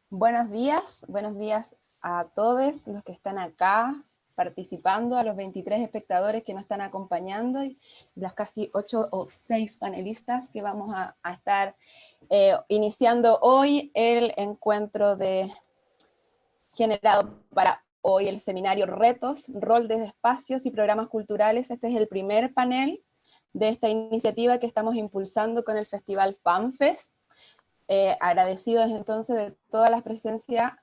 Buenos días a todos los que están acá participando, a los 23 espectadores que nos están acompañando y las casi 8 o 6 panelistas que vamos a estar iniciando hoy el encuentro generado para hoy, el seminario Retos, Rol de Espacios y Programas Culturales. Este es el primer panel de esta iniciativa que estamos impulsando con el Festival FanFest. Agradecidos entonces de todas las presencias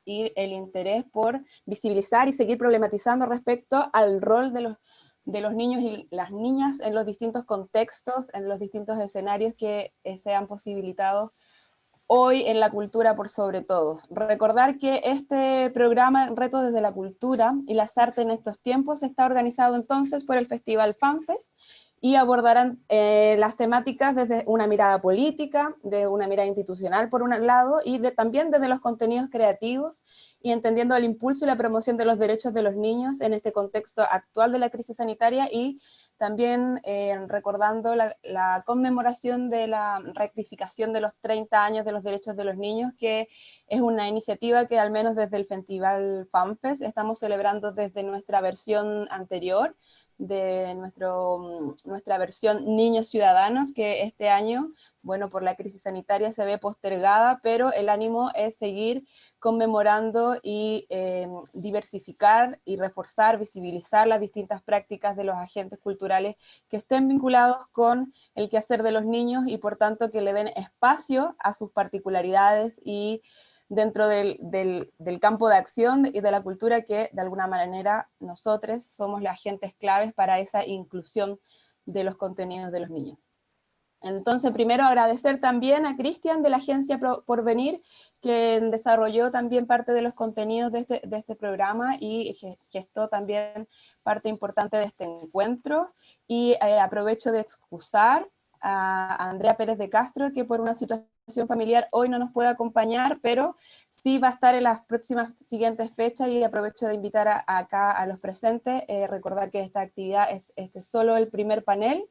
y el interés por visibilizar y seguir problematizando respecto al rol de los niños y las niñas en los distintos contextos, en los distintos escenarios que sean posibilitados hoy en la cultura por sobre todo. Recordar que este programa Retos desde la Cultura y las Artes en estos tiempos está organizado entonces por el Festival FanFest y abordarán las temáticas desde una mirada política, de una mirada institucional por un lado, y también desde los contenidos creativos, y entendiendo el impulso y la promoción de los derechos de los niños en este contexto actual de la crisis sanitaria, y también recordando la conmemoración de la rectificación de los 30 años de los derechos de los niños, que es una iniciativa que al menos desde el Festival FanFest estamos celebrando desde nuestra versión anterior, de nuestra versión Niños Ciudadanos, que este año, bueno, por la crisis sanitaria se ve postergada, pero el ánimo es seguir conmemorando y diversificar y reforzar, visibilizar las distintas prácticas de los agentes culturales que estén vinculados con el quehacer de los niños y por tanto que le den espacio a sus particularidades y dentro del campo de acción y de la cultura que de alguna manera nosotros somos los agentes claves para esa inclusión de los contenidos de los niños. Entonces, primero agradecer también a Cristian de la agencia Porvenir, que desarrolló también parte de los contenidos de este programa y gestó también parte importante de este encuentro. Y aprovecho de excusar a Andrea Pérez de Castro, que por una situación familiar hoy no nos puede acompañar, pero sí va a estar en las próximas siguientes fechas, y aprovecho de invitar acá a los presentes, recordar que esta actividad, este es solo el primer panel,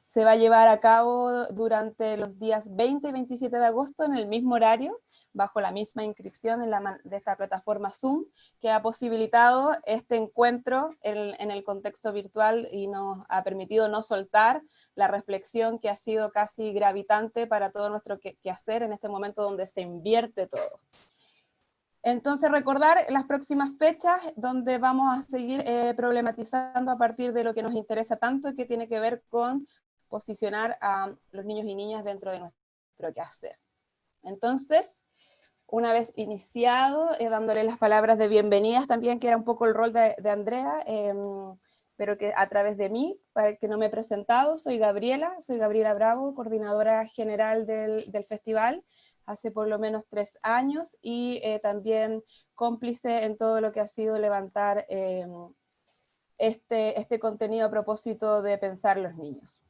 se va a llevar a cabo durante los días 20 y 27 de agosto en el mismo horario, bajo la misma inscripción de esta plataforma Zoom, que ha posibilitado este encuentro en el contexto virtual y nos ha permitido no soltar la reflexión que ha sido casi gravitante para todo nuestro quehacer en este momento donde se invierte todo. Entonces, recordar las próximas fechas donde vamos a seguir problematizando a partir de lo que nos interesa tanto y que tiene que ver con posicionar a los niños y niñas dentro de nuestro quehacer. Entonces, una vez iniciado, dándole las palabras de bienvenidas también, que era un poco el rol de Andrea, pero que a través de mí, para que no me he presentado, soy Gabriela Bravo, coordinadora general del festival, hace por lo menos 3 años, y también cómplice en todo lo que ha sido levantar este contenido a propósito de pensar los niños.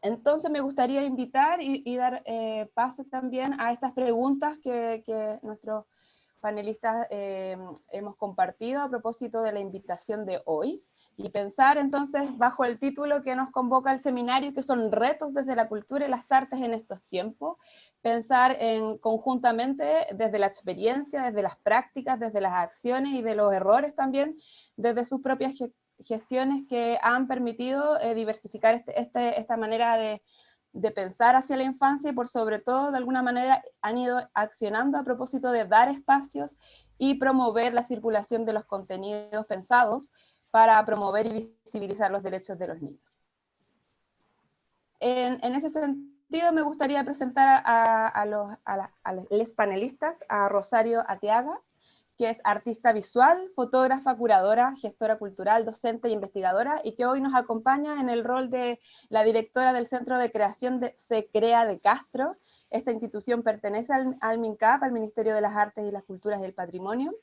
Entonces me gustaría invitar y dar paso también a estas preguntas que nuestros panelistas hemos compartido a propósito de la invitación de hoy, y pensar entonces bajo el título que nos convoca el seminario, que son retos desde la cultura y las artes en estos tiempos, pensar conjuntamente desde la experiencia, desde las prácticas, desde las acciones y de los errores también, desde sus propias gestiones que han permitido diversificar esta manera de pensar hacia la infancia, y por sobre todo de alguna manera han ido accionando a propósito de dar espacios y promover la circulación de los contenidos pensados para promover y visibilizar los derechos de los niños. En ese sentido me gustaría presentar a los panelistas, a Rosario Ateaga, que es artista visual, fotógrafa, curadora, gestora cultural, docente e investigadora, y que hoy nos acompaña en el rol de la directora del Centro de Creación de SECREA de Castro. Esta institución pertenece al MINCAP, al Ministerio de las Artes y las Culturas y el Patrimonio.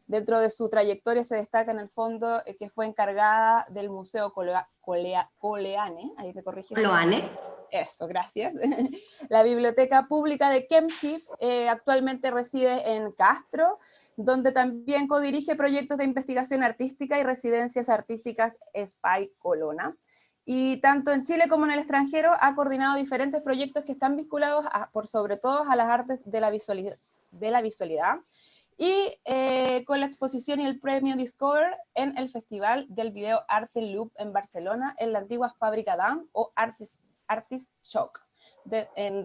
Dentro de su trayectoria se destaca en el fondo que fue encargada del Museo Coleane, ahí me corriges. Loane. Eso, gracias. La Biblioteca Pública de Kemchi, actualmente reside en Castro, donde también codirige proyectos de investigación artística y residencias artísticas Spy Colona. Y tanto en Chile como en el extranjero ha coordinado diferentes proyectos que están vinculados por sobre todo a las artes de la de la visualidad, y con la exposición y el premio Discover en el Festival del Video Arte Loop en Barcelona, en la antigua Fábrica DAM o Artist Shock, en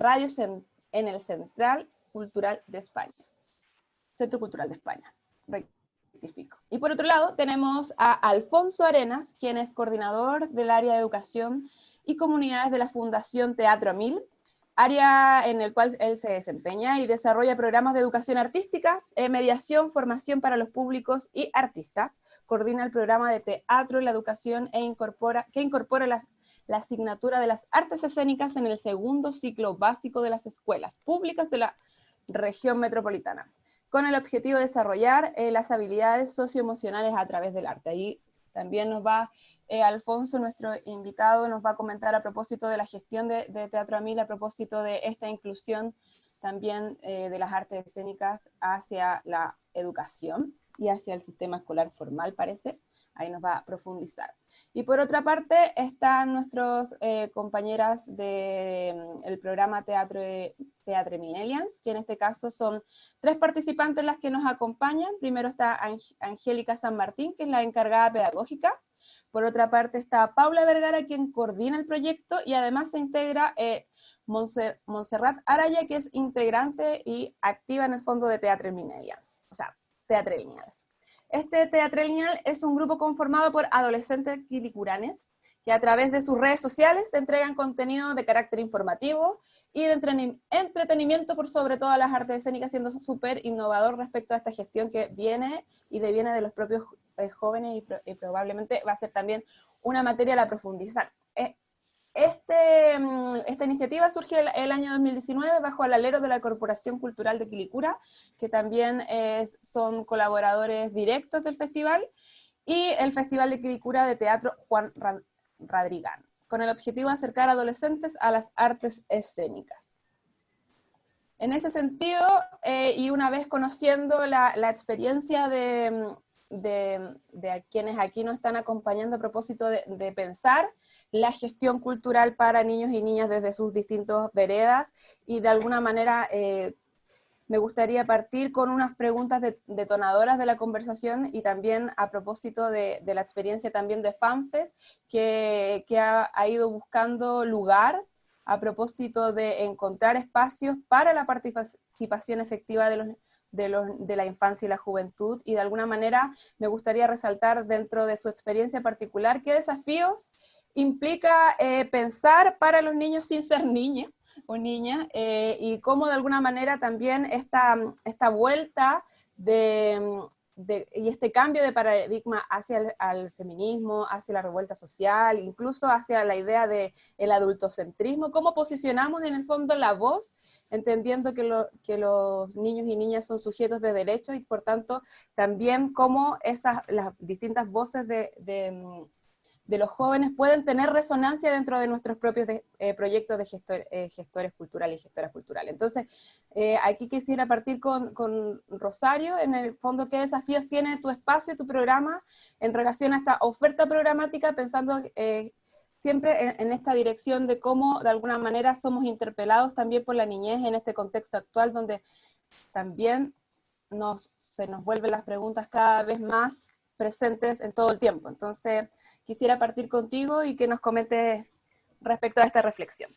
en el Central Cultural de España. Centro Cultural de España, rectifico. Y por otro lado tenemos a Alfonso Arenas, quien es coordinador del área de educación y comunidades de la Fundación Teatro a Mil, área en el cual él se desempeña y desarrolla programas de educación artística, mediación, formación para los públicos y artistas, coordina el programa de teatro en la educación que incorpora la asignatura de las artes escénicas en el segundo ciclo básico de las escuelas públicas de la región metropolitana, con el objetivo de desarrollar las habilidades socioemocionales a través del arte. Ahí también nos va Alfonso, nuestro invitado, nos va a comentar a propósito de la gestión de Teatro a Mil, a propósito de esta inclusión también de las artes escénicas hacia la educación y hacia el sistema escolar formal, parece. Ahí nos va a profundizar. Y por otra parte están nuestros compañeras del programa Teatremillennials, que en este caso son 3 participantes las que nos acompañan. Primero está Angélica San Martín, que es la encargada pedagógica. Por otra parte está Paula Vergara, quien coordina el proyecto, y además se integra Montserrat Araya, que es integrante y activa en el fondo de Teatremillennials, o sea, Teatremillennials. Este Teatremillennial es un grupo conformado por adolescentes quilicuranes que a través de sus redes sociales entregan contenido de carácter informativo y de entretenimiento por sobre todas las artes escénicas, siendo súper innovador respecto a esta gestión que viene y deviene de los propios jóvenes y probablemente va a ser también una materia a la profundizar. Esta iniciativa surge el año 2019 bajo el alero de la Corporación Cultural de Quilicura, que también son colaboradores directos del festival, y el Festival de Quilicura de Teatro Juan Radrigán, con el objetivo de acercar a adolescentes a las artes escénicas. En ese sentido, y una vez conociendo la experiencia de quienes aquí nos están acompañando a propósito de pensar la gestión cultural para niños y niñas desde sus distintas veredas, y de alguna manera me gustaría partir con unas preguntas detonadoras de la conversación, y también a propósito de la experiencia también de FanFest, que ha ido buscando lugar a propósito de encontrar espacios para la participación efectiva de la infancia y la juventud, y de alguna manera me gustaría resaltar dentro de su experiencia particular qué desafíos implica pensar para los niños sin ser niña o niña, y cómo de alguna manera también esta vuelta y este cambio de paradigma hacia el feminismo, hacia la revuelta social, incluso hacia la idea del adultocentrismo, cómo posicionamos en el fondo la voz, entendiendo que los niños y niñas son sujetos de derechos, y por tanto también cómo las distintas voces de los jóvenes pueden tener resonancia dentro de nuestros propios proyectos de gestores culturales y gestoras culturales. Entonces, aquí quisiera partir con Rosario, en el fondo, ¿qué desafíos tiene tu espacio y tu programa en relación a esta oferta programática, pensando siempre en esta dirección de cómo de alguna manera somos interpelados también por la niñez en este contexto actual, donde también se nos vuelven las preguntas cada vez más presentes en todo el tiempo? Entonces, quisiera partir contigo y que nos comentes respecto a esta reflexión.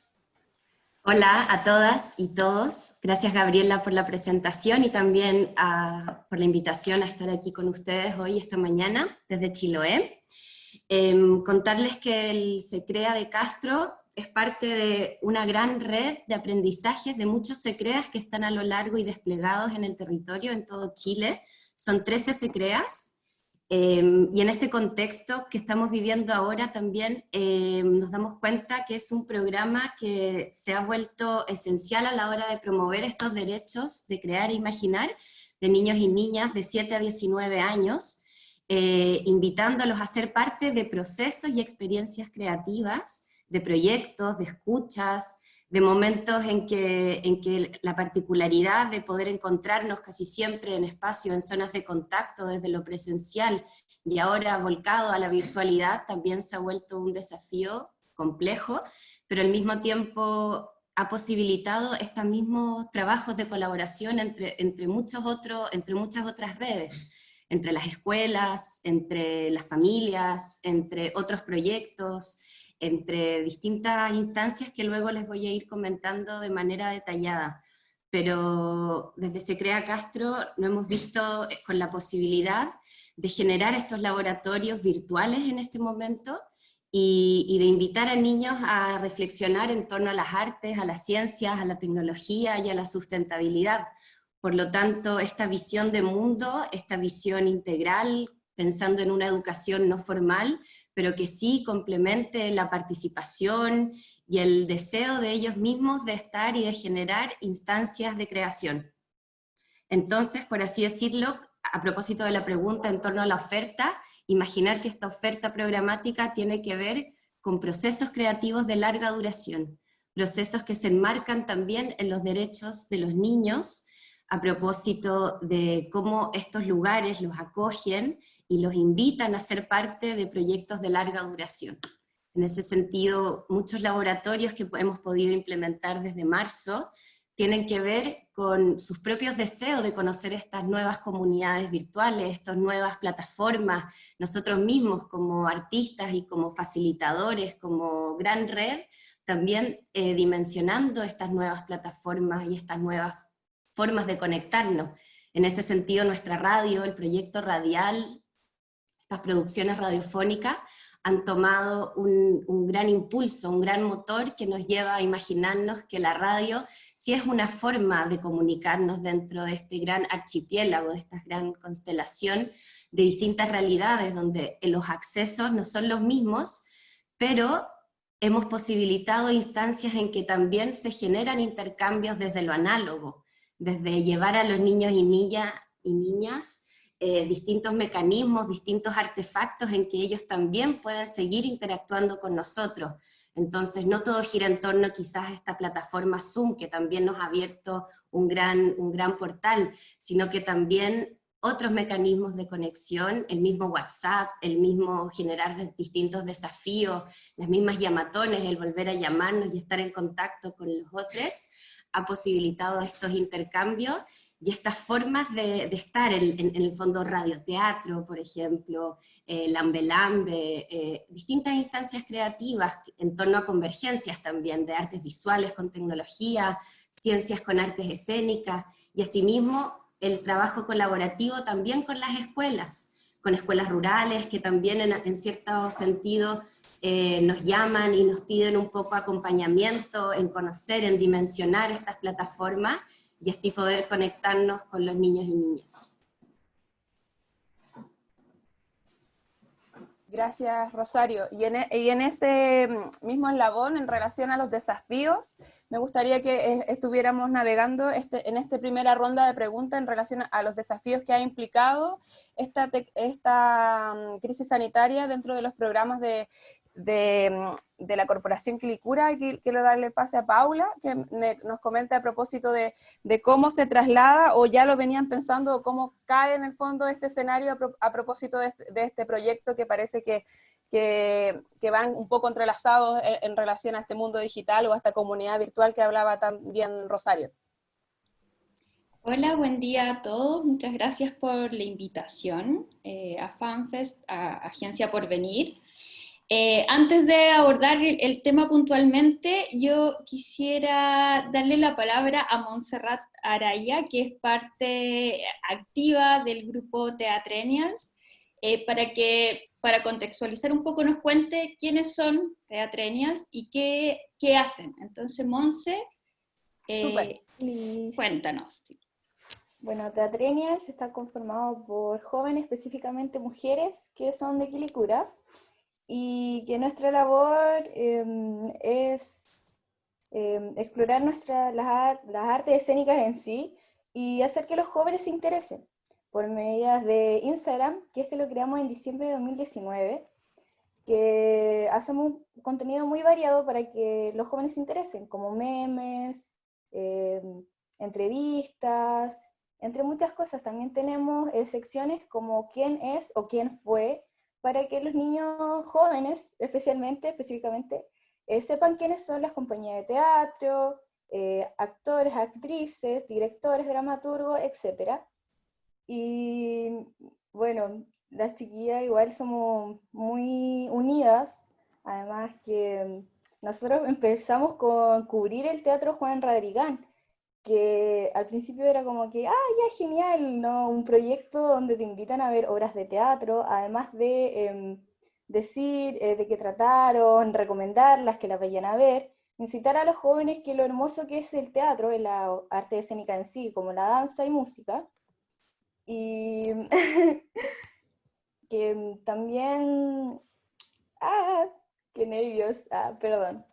Hola a todas y todos. Gracias, Gabriela, por la presentación, y también por la invitación a estar aquí con ustedes hoy, esta mañana, desde Chiloé. Contarles que el SECREA de Castro es parte de una gran red de aprendizajes de muchos SECREAs que están a lo largo y desplegados en el territorio, en todo Chile. Son 13 SECREAs. Y en este contexto que estamos viviendo ahora también nos damos cuenta que es un programa que se ha vuelto esencial a la hora de promover estos derechos de crear e imaginar de niños y niñas de 7 a 19 años, invitándolos a ser parte de procesos y experiencias creativas, de proyectos, de escuchas, de momentos en que la particularidad de poder encontrarnos casi siempre en espacios, en zonas de contacto desde lo presencial, y ahora volcado a la virtualidad, también se ha vuelto un desafío complejo, pero al mismo tiempo ha posibilitado estos mismos trabajos de colaboración entre muchas otras redes, entre las escuelas, entre las familias, entre otros proyectos, entre distintas instancias que luego les voy a ir comentando de manera detallada. Pero desde Se Crea Castro nos hemos visto con la posibilidad de generar estos laboratorios virtuales en este momento, y de invitar a niños a reflexionar en torno a las artes, a las ciencias, a la tecnología y a la sustentabilidad. Por lo tanto, esta visión de mundo, esta visión integral, pensando en una educación no formal, pero que sí complemente la participación y el deseo de ellos mismos de estar y de generar instancias de creación. Entonces, por así decirlo, a propósito de la pregunta en torno a la oferta, imaginar que esta oferta programática tiene que ver con procesos creativos de larga duración, procesos que se enmarcan también en los derechos de los niños, a propósito de cómo estos lugares los acogen y los invitan a ser parte de proyectos de larga duración. En ese sentido, muchos laboratorios que hemos podido implementar desde marzo tienen que ver con sus propios deseos de conocer estas nuevas comunidades virtuales, estas nuevas plataformas. Nosotros mismos como artistas y como facilitadores, como gran red, también dimensionando estas nuevas plataformas y estas nuevas formas de conectarnos. En ese sentido, nuestra radio, el proyecto radial, estas producciones radiofónicas, han tomado un gran impulso, un gran motor que nos lleva a imaginarnos que la radio sí es una forma de comunicarnos dentro de este gran archipiélago, de esta gran constelación de distintas realidades, donde los accesos no son los mismos, pero hemos posibilitado instancias en que también se generan intercambios desde lo análogo, desde llevar a los niños y niñas distintos mecanismos, distintos artefactos en que ellos también pueden seguir interactuando con nosotros. Entonces no todo gira en torno quizás a esta plataforma Zoom, que también nos ha abierto un gran portal, sino que también otros mecanismos de conexión, el mismo WhatsApp, el mismo generar distintos desafíos, las mismas llamatones, el volver a llamarnos y estar en contacto con los otros, ha posibilitado estos intercambios y estas formas de estar en el fondo radioteatro, por ejemplo, Lambe Lambe, distintas instancias creativas en torno a convergencias también de artes visuales con tecnología, ciencias con artes escénicas, y asimismo el trabajo colaborativo también con las escuelas, con escuelas rurales que también en cierto sentido nos llaman y nos piden un poco acompañamiento en conocer, en dimensionar estas plataformas, y así poder conectarnos con los niños y niñas. Gracias, Rosario. Y en ese mismo eslabón, en relación a los desafíos, me gustaría que estuviéramos navegando en esta primera ronda de preguntas en relación a los desafíos que ha implicado esta crisis sanitaria dentro de los programas de la Corporación Quilicura. Quiero darle pase a Paula, que nos comente a propósito de cómo se traslada, o ya lo venían pensando, o cómo cae en el fondo este escenario a propósito de este proyecto, que parece que van un poco entrelazados en relación a este mundo digital o a esta comunidad virtual que hablaba también Rosario. Hola, buen día a todos. Muchas gracias por la invitación a FanFest, a Agencia Porvenir. Antes de abordar el tema puntualmente, yo quisiera darle la palabra a Montserrat Araya, que es parte activa del grupo Teatrenials, para contextualizar un poco, nos cuente quiénes son Teatrenials y qué hacen. Entonces, Monse, cuéntanos. Bueno, Teatrenials está conformado por jóvenes, específicamente mujeres, que son de Quilicura, y que nuestra labor es explorar las artes escénicas en sí y hacer que los jóvenes se interesen por medidas de Instagram, que lo creamos en diciembre de 2019, que hacemos un contenido muy variado para que los jóvenes se interesen, como memes, entrevistas, entre muchas cosas. También tenemos secciones como quién es o quién fue, para que los niños jóvenes, específicamente, sepan quiénes son las compañías de teatro, actores, actrices, directores, dramaturgos, etc. Y bueno, las chiquillas igual somos muy unidas, además que nosotros empezamos con cubrir el Teatro Juan Radrigán, que al principio era como que, ah, ya genial, ¿no? Un proyecto donde te invitan a ver obras de teatro, además de decir de qué trataron, recomendarlas, que las vayan a ver, incitar a los jóvenes que lo hermoso que es el teatro, la arte escénica en sí, como la danza y música, y que también, ah, qué nervios, perdón,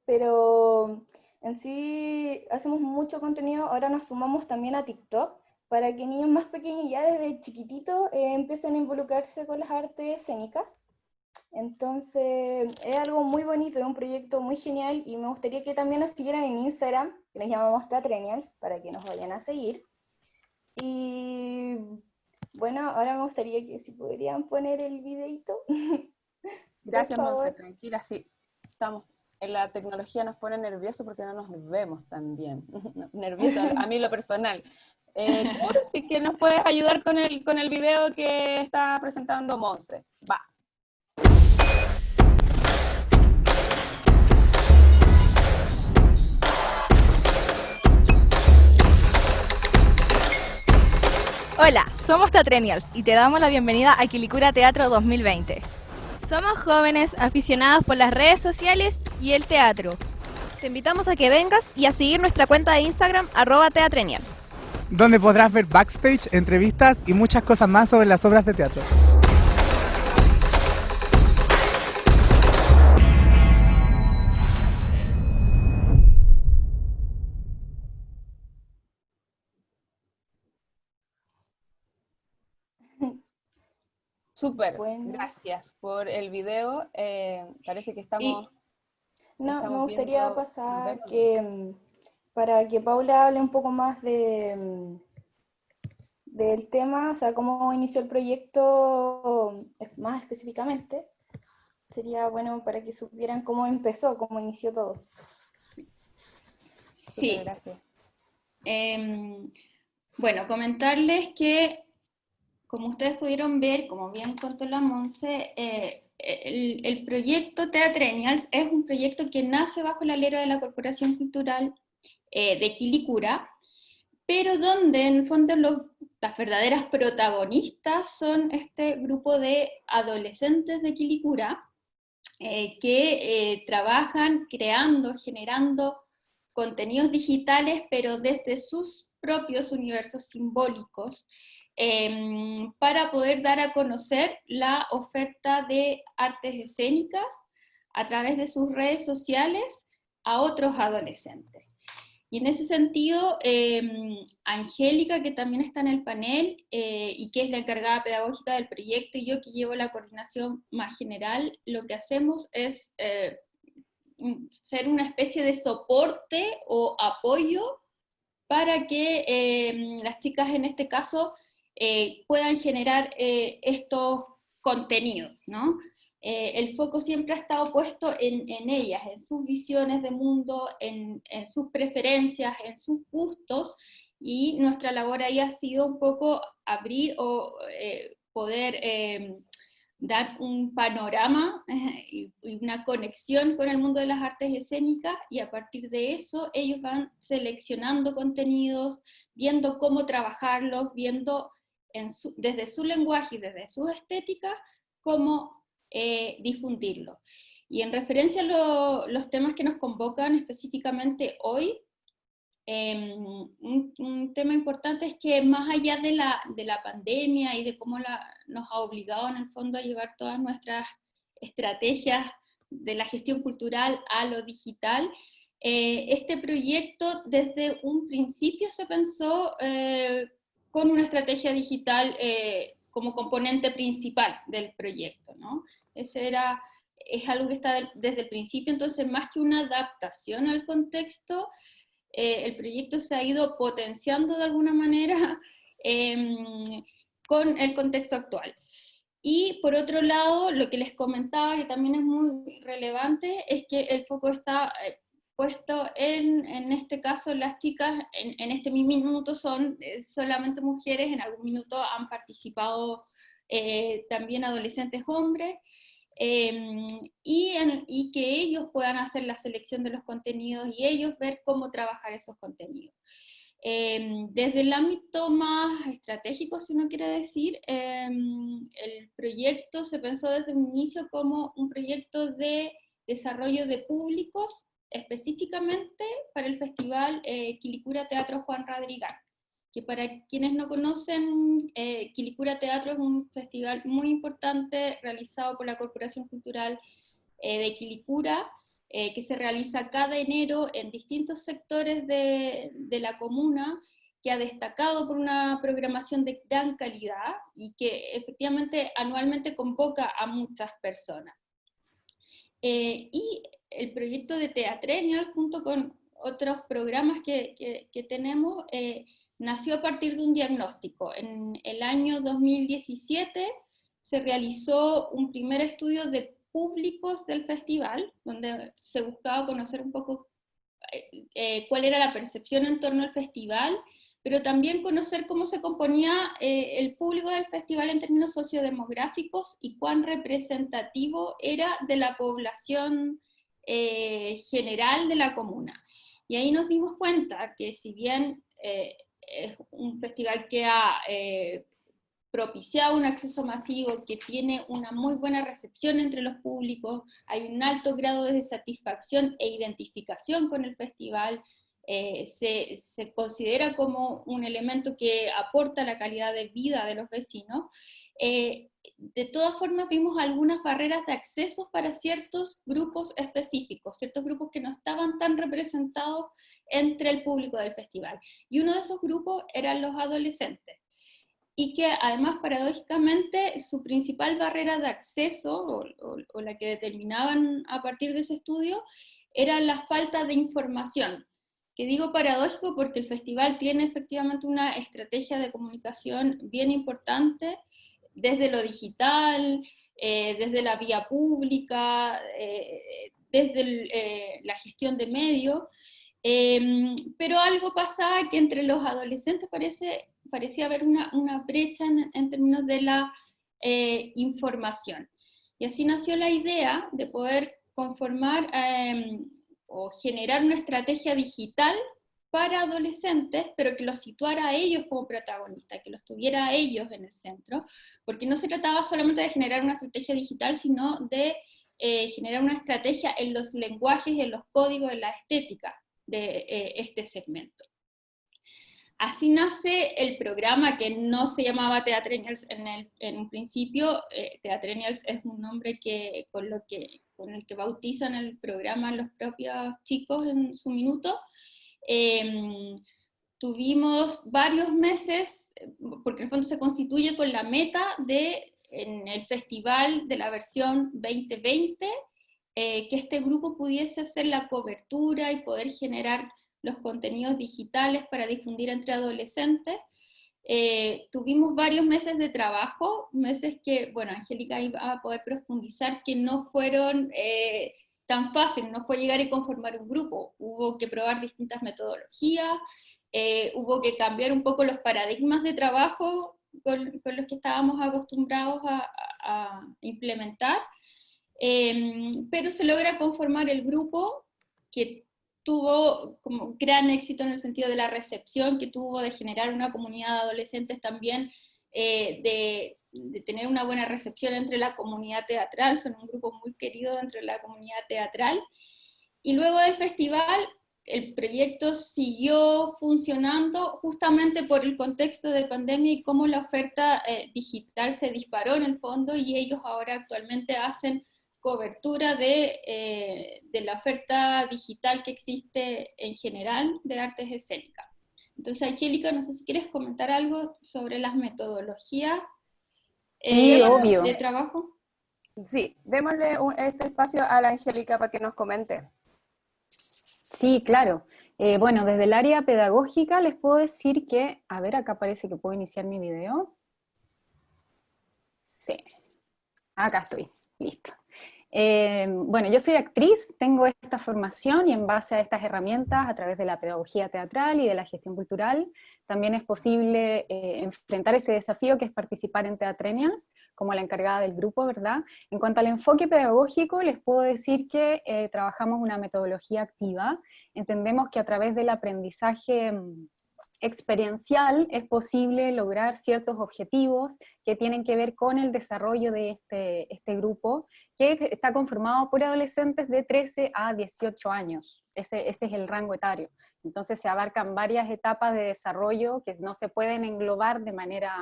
pero en sí hacemos mucho contenido, ahora nos sumamos también a TikTok para que niños más pequeños ya desde chiquititos empiecen a involucrarse con las artes escénicas. Entonces es algo muy bonito, es un proyecto muy genial y me gustaría que también nos siguieran en Instagram, que nos llamamos Teatrenials, para que nos vayan a seguir. Y bueno, ahora me gustaría que si podrían poner el videito. Gracias, por Monse, favor. tranquila, sí, estamos, en la tecnología nos pone nerviosos porque no nos vemos tan bien, nervioso a mí lo personal. Kur, sí que nos puedes ayudar con el video que está presentando Monse, va. Hola, somos Teatrenials y te damos la bienvenida a Quilicura Teatro 2020. Somos jóvenes aficionados por las redes sociales y el teatro. Te invitamos a que vengas y a seguir nuestra cuenta de Instagram @Teatrenials, donde podrás ver backstage, entrevistas y muchas cosas más sobre las obras de teatro. Súper, Bueno. gracias por el video, parece que estamos... No, me estamos gustaría viendo- pasar vemos. que para que Paula hable un poco más del tema, o sea, cómo inició el proyecto más específicamente. Sería bueno para que supieran cómo empezó, cómo inició todo. Sí. Súper, gracias. Bueno, comentarles que, como ustedes pudieron ver, como bien contó la Monse, el proyecto Teatrenials es un proyecto que nace bajo el alero de la Corporación Cultural de Quilicura, pero donde en el fondo las verdaderas protagonistas son este grupo de adolescentes de Quilicura que trabajan creando, generando contenidos digitales, pero desde sus propios universos simbólicos, para poder dar a conocer la oferta de artes escénicas a través de sus redes sociales a otros adolescentes. Y en ese sentido, Angélica, que también está en el panel y que es la encargada pedagógica del proyecto, y yo que llevo la coordinación más general, lo que hacemos es ser una especie de soporte o apoyo para que las chicas en este caso puedan generar estos contenidos, ¿no? El foco siempre ha estado puesto en ellas, en sus visiones de mundo, en sus preferencias, en sus gustos, y nuestra labor ahí ha sido un poco abrir o poder dar un panorama y una conexión con el mundo de las artes escénicas, y a partir de eso ellos van seleccionando contenidos, viendo cómo trabajarlos, viendo desde su lenguaje y desde su estética cómo difundirlo. Y en referencia a los temas que nos convocan específicamente hoy, un tema importante es que más allá de la pandemia y de cómo nos ha obligado en el fondo a llevar todas nuestras estrategias de la gestión cultural a lo digital, este proyecto desde un principio se pensó con una estrategia digital como componente principal del proyecto, ¿no? Es algo que está desde el principio, entonces más que una adaptación al contexto, el proyecto se ha ido potenciando de alguna manera con el contexto actual. Y por otro lado, lo que les comentaba, que también es muy relevante, es que el foco está puesto en este caso las chicas, en este minuto son solamente mujeres, en algún minuto han participado también adolescentes hombres, y que ellos puedan hacer la selección de los contenidos y ellos ver cómo trabajar esos contenidos. Desde el ámbito más estratégico, si uno quiere decir, el proyecto se pensó desde un inicio como un proyecto de desarrollo de públicos, específicamente para el Festival Quilicura Teatro Juan Radrigán, que para quienes no conocen, Quilicura Teatro es un festival muy importante realizado por la Corporación Cultural de Quilicura, que se realiza cada enero en distintos sectores de la comuna, que ha destacado por una programación de gran calidad y que efectivamente anualmente convoca a muchas personas. Y el proyecto de Teatrenial, junto con otros programas que tenemos, nació a partir de un diagnóstico. En el año 2017 se realizó un primer estudio de públicos del festival, donde se buscaba conocer un poco cuál era la percepción en torno al festival, pero también conocer cómo se componía el público del festival en términos sociodemográficos y cuán representativo era de la población general de la comuna. Y ahí nos dimos cuenta que si bien es un festival que ha propiciado un acceso masivo, que tiene una muy buena recepción entre los públicos, hay un alto grado de satisfacción e identificación con el festival, se considera como un elemento que aporta la calidad de vida de los vecinos. De todas formas vimos algunas barreras de acceso para ciertos grupos específicos, ciertos grupos que no estaban tan representados entre el público del festival, y uno de esos grupos eran los adolescentes, y que además paradójicamente su principal barrera de acceso, o la que determinaban a partir de ese estudio, era la falta de información. Que digo paradójico porque el festival tiene efectivamente una estrategia de comunicación bien importante, desde lo digital, desde la vía pública, desde la gestión de medios, pero algo pasaba que entre los adolescentes parecía haber una brecha en términos de la información. Y así nació la idea de poder conformar o generar una estrategia digital para adolescentes, pero que los situara a ellos como protagonistas, que los tuviera a ellos en el centro, porque no se trataba solamente de generar una estrategia digital, sino de generar una estrategia en los lenguajes y en los códigos, en la estética de este segmento. Así nace el programa, que no se llamaba Teatrenials en un principio. Teatrenials es un nombre con el que bautizan el programa los propios chicos en su minuto. Tuvimos varios meses, porque en el fondo se constituye con la meta de, en el festival de la versión 2020, que este grupo pudiese hacer la cobertura y poder generar los contenidos digitales para difundir entre adolescentes. Tuvimos varios meses de trabajo, meses que, bueno, Angélica iba a poder profundizar, que no fueron tan fáciles, no fue llegar y conformar un grupo, hubo que probar distintas metodologías, hubo que cambiar un poco los paradigmas de trabajo con los que estábamos acostumbrados a implementar, pero se logra conformar el grupo, que tuvo como gran éxito en el sentido de la recepción que tuvo, de generar una comunidad de adolescentes también, de tener una buena recepción entre la comunidad teatral. Son un grupo muy querido dentro de la comunidad teatral. Y luego del festival, el proyecto siguió funcionando justamente por el contexto de pandemia y cómo la oferta digital se disparó en el fondo, y ellos ahora actualmente hacen cobertura de la oferta digital que existe en general de artes escénicas. Entonces, Angélica, no sé si quieres comentar algo sobre las metodologías obvio. de trabajo. Sí, démosle este espacio a la Angélica para que nos comente. Sí, claro. Bueno, desde el área pedagógica les puedo decir que, a ver, acá parece que puedo iniciar mi video. Sí, acá estoy, listo. Bueno, yo soy actriz, tengo esta formación y en base a estas herramientas, a través de la pedagogía teatral y de la gestión cultural, también es posible enfrentar ese desafío que es participar en Teatrenials, como la encargada del grupo, ¿verdad? En cuanto al enfoque pedagógico, les puedo decir que trabajamos una metodología activa. Entendemos que a través del aprendizaje experiencial es posible lograr ciertos objetivos que tienen que ver con el desarrollo de este grupo, que está conformado por adolescentes de 13 a 18 años. Ese es el rango etario. Entonces se abarcan varias etapas de desarrollo que no se pueden englobar de manera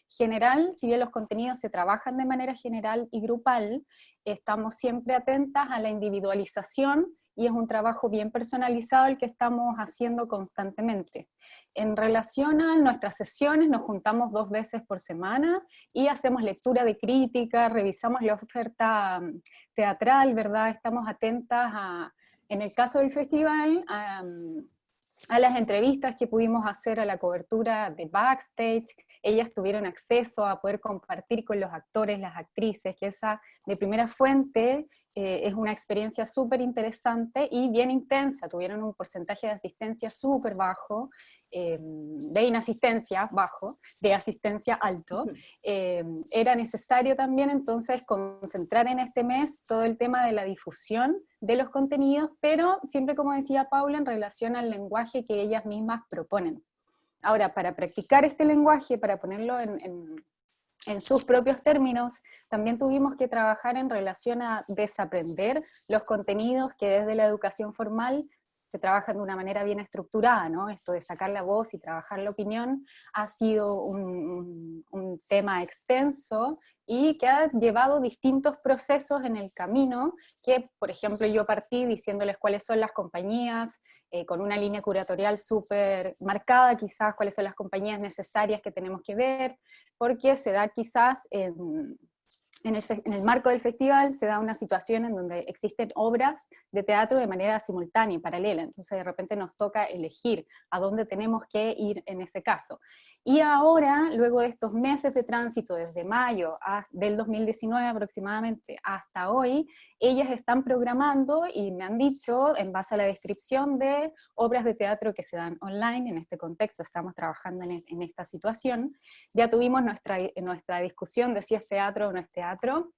general. Si bien los contenidos se trabajan de manera general y grupal, estamos siempre atentas a la individualización y es un trabajo bien personalizado el que estamos haciendo constantemente. En relación a nuestras sesiones, nos juntamos 2 veces por semana y hacemos lectura de crítica, revisamos la oferta teatral, ¿verdad? Estamos atentas en el caso del festival, a las entrevistas que pudimos hacer, a la cobertura de backstage. Ellas tuvieron acceso a poder compartir con los actores, las actrices, que esa de primera fuente es una experiencia súper interesante y bien intensa. Tuvieron un porcentaje de asistencia súper bajo, de inasistencia bajo, de asistencia alto. Era necesario también entonces concentrar en este mes todo el tema de la difusión de los contenidos, pero siempre, como decía Paula, en relación al lenguaje que ellas mismas proponen. Ahora, para practicar este lenguaje, para ponerlo en sus propios términos, también tuvimos que trabajar en relación a desaprender los contenidos que desde la educación formal se trabajan de una manera bien estructurada, ¿no? Esto de sacar la voz y trabajar la opinión ha sido un tema extenso y que ha llevado distintos procesos en el camino, que por ejemplo yo partí diciéndoles cuáles son las compañías, con una línea curatorial súper marcada, quizás cuáles son las compañías necesarias que tenemos que ver, porque se da quizás en el marco del festival se da una situación en donde existen obras de teatro de manera simultánea y paralela, entonces de repente nos toca elegir a dónde tenemos que ir en ese caso. Y ahora, luego de estos meses de tránsito, desde mayo del 2019 aproximadamente hasta hoy, ellas están programando y me han dicho, en base a la descripción de obras de teatro que se dan online, en este contexto estamos trabajando en esta situación, ya tuvimos nuestra discusión de si es teatro o no es teatro,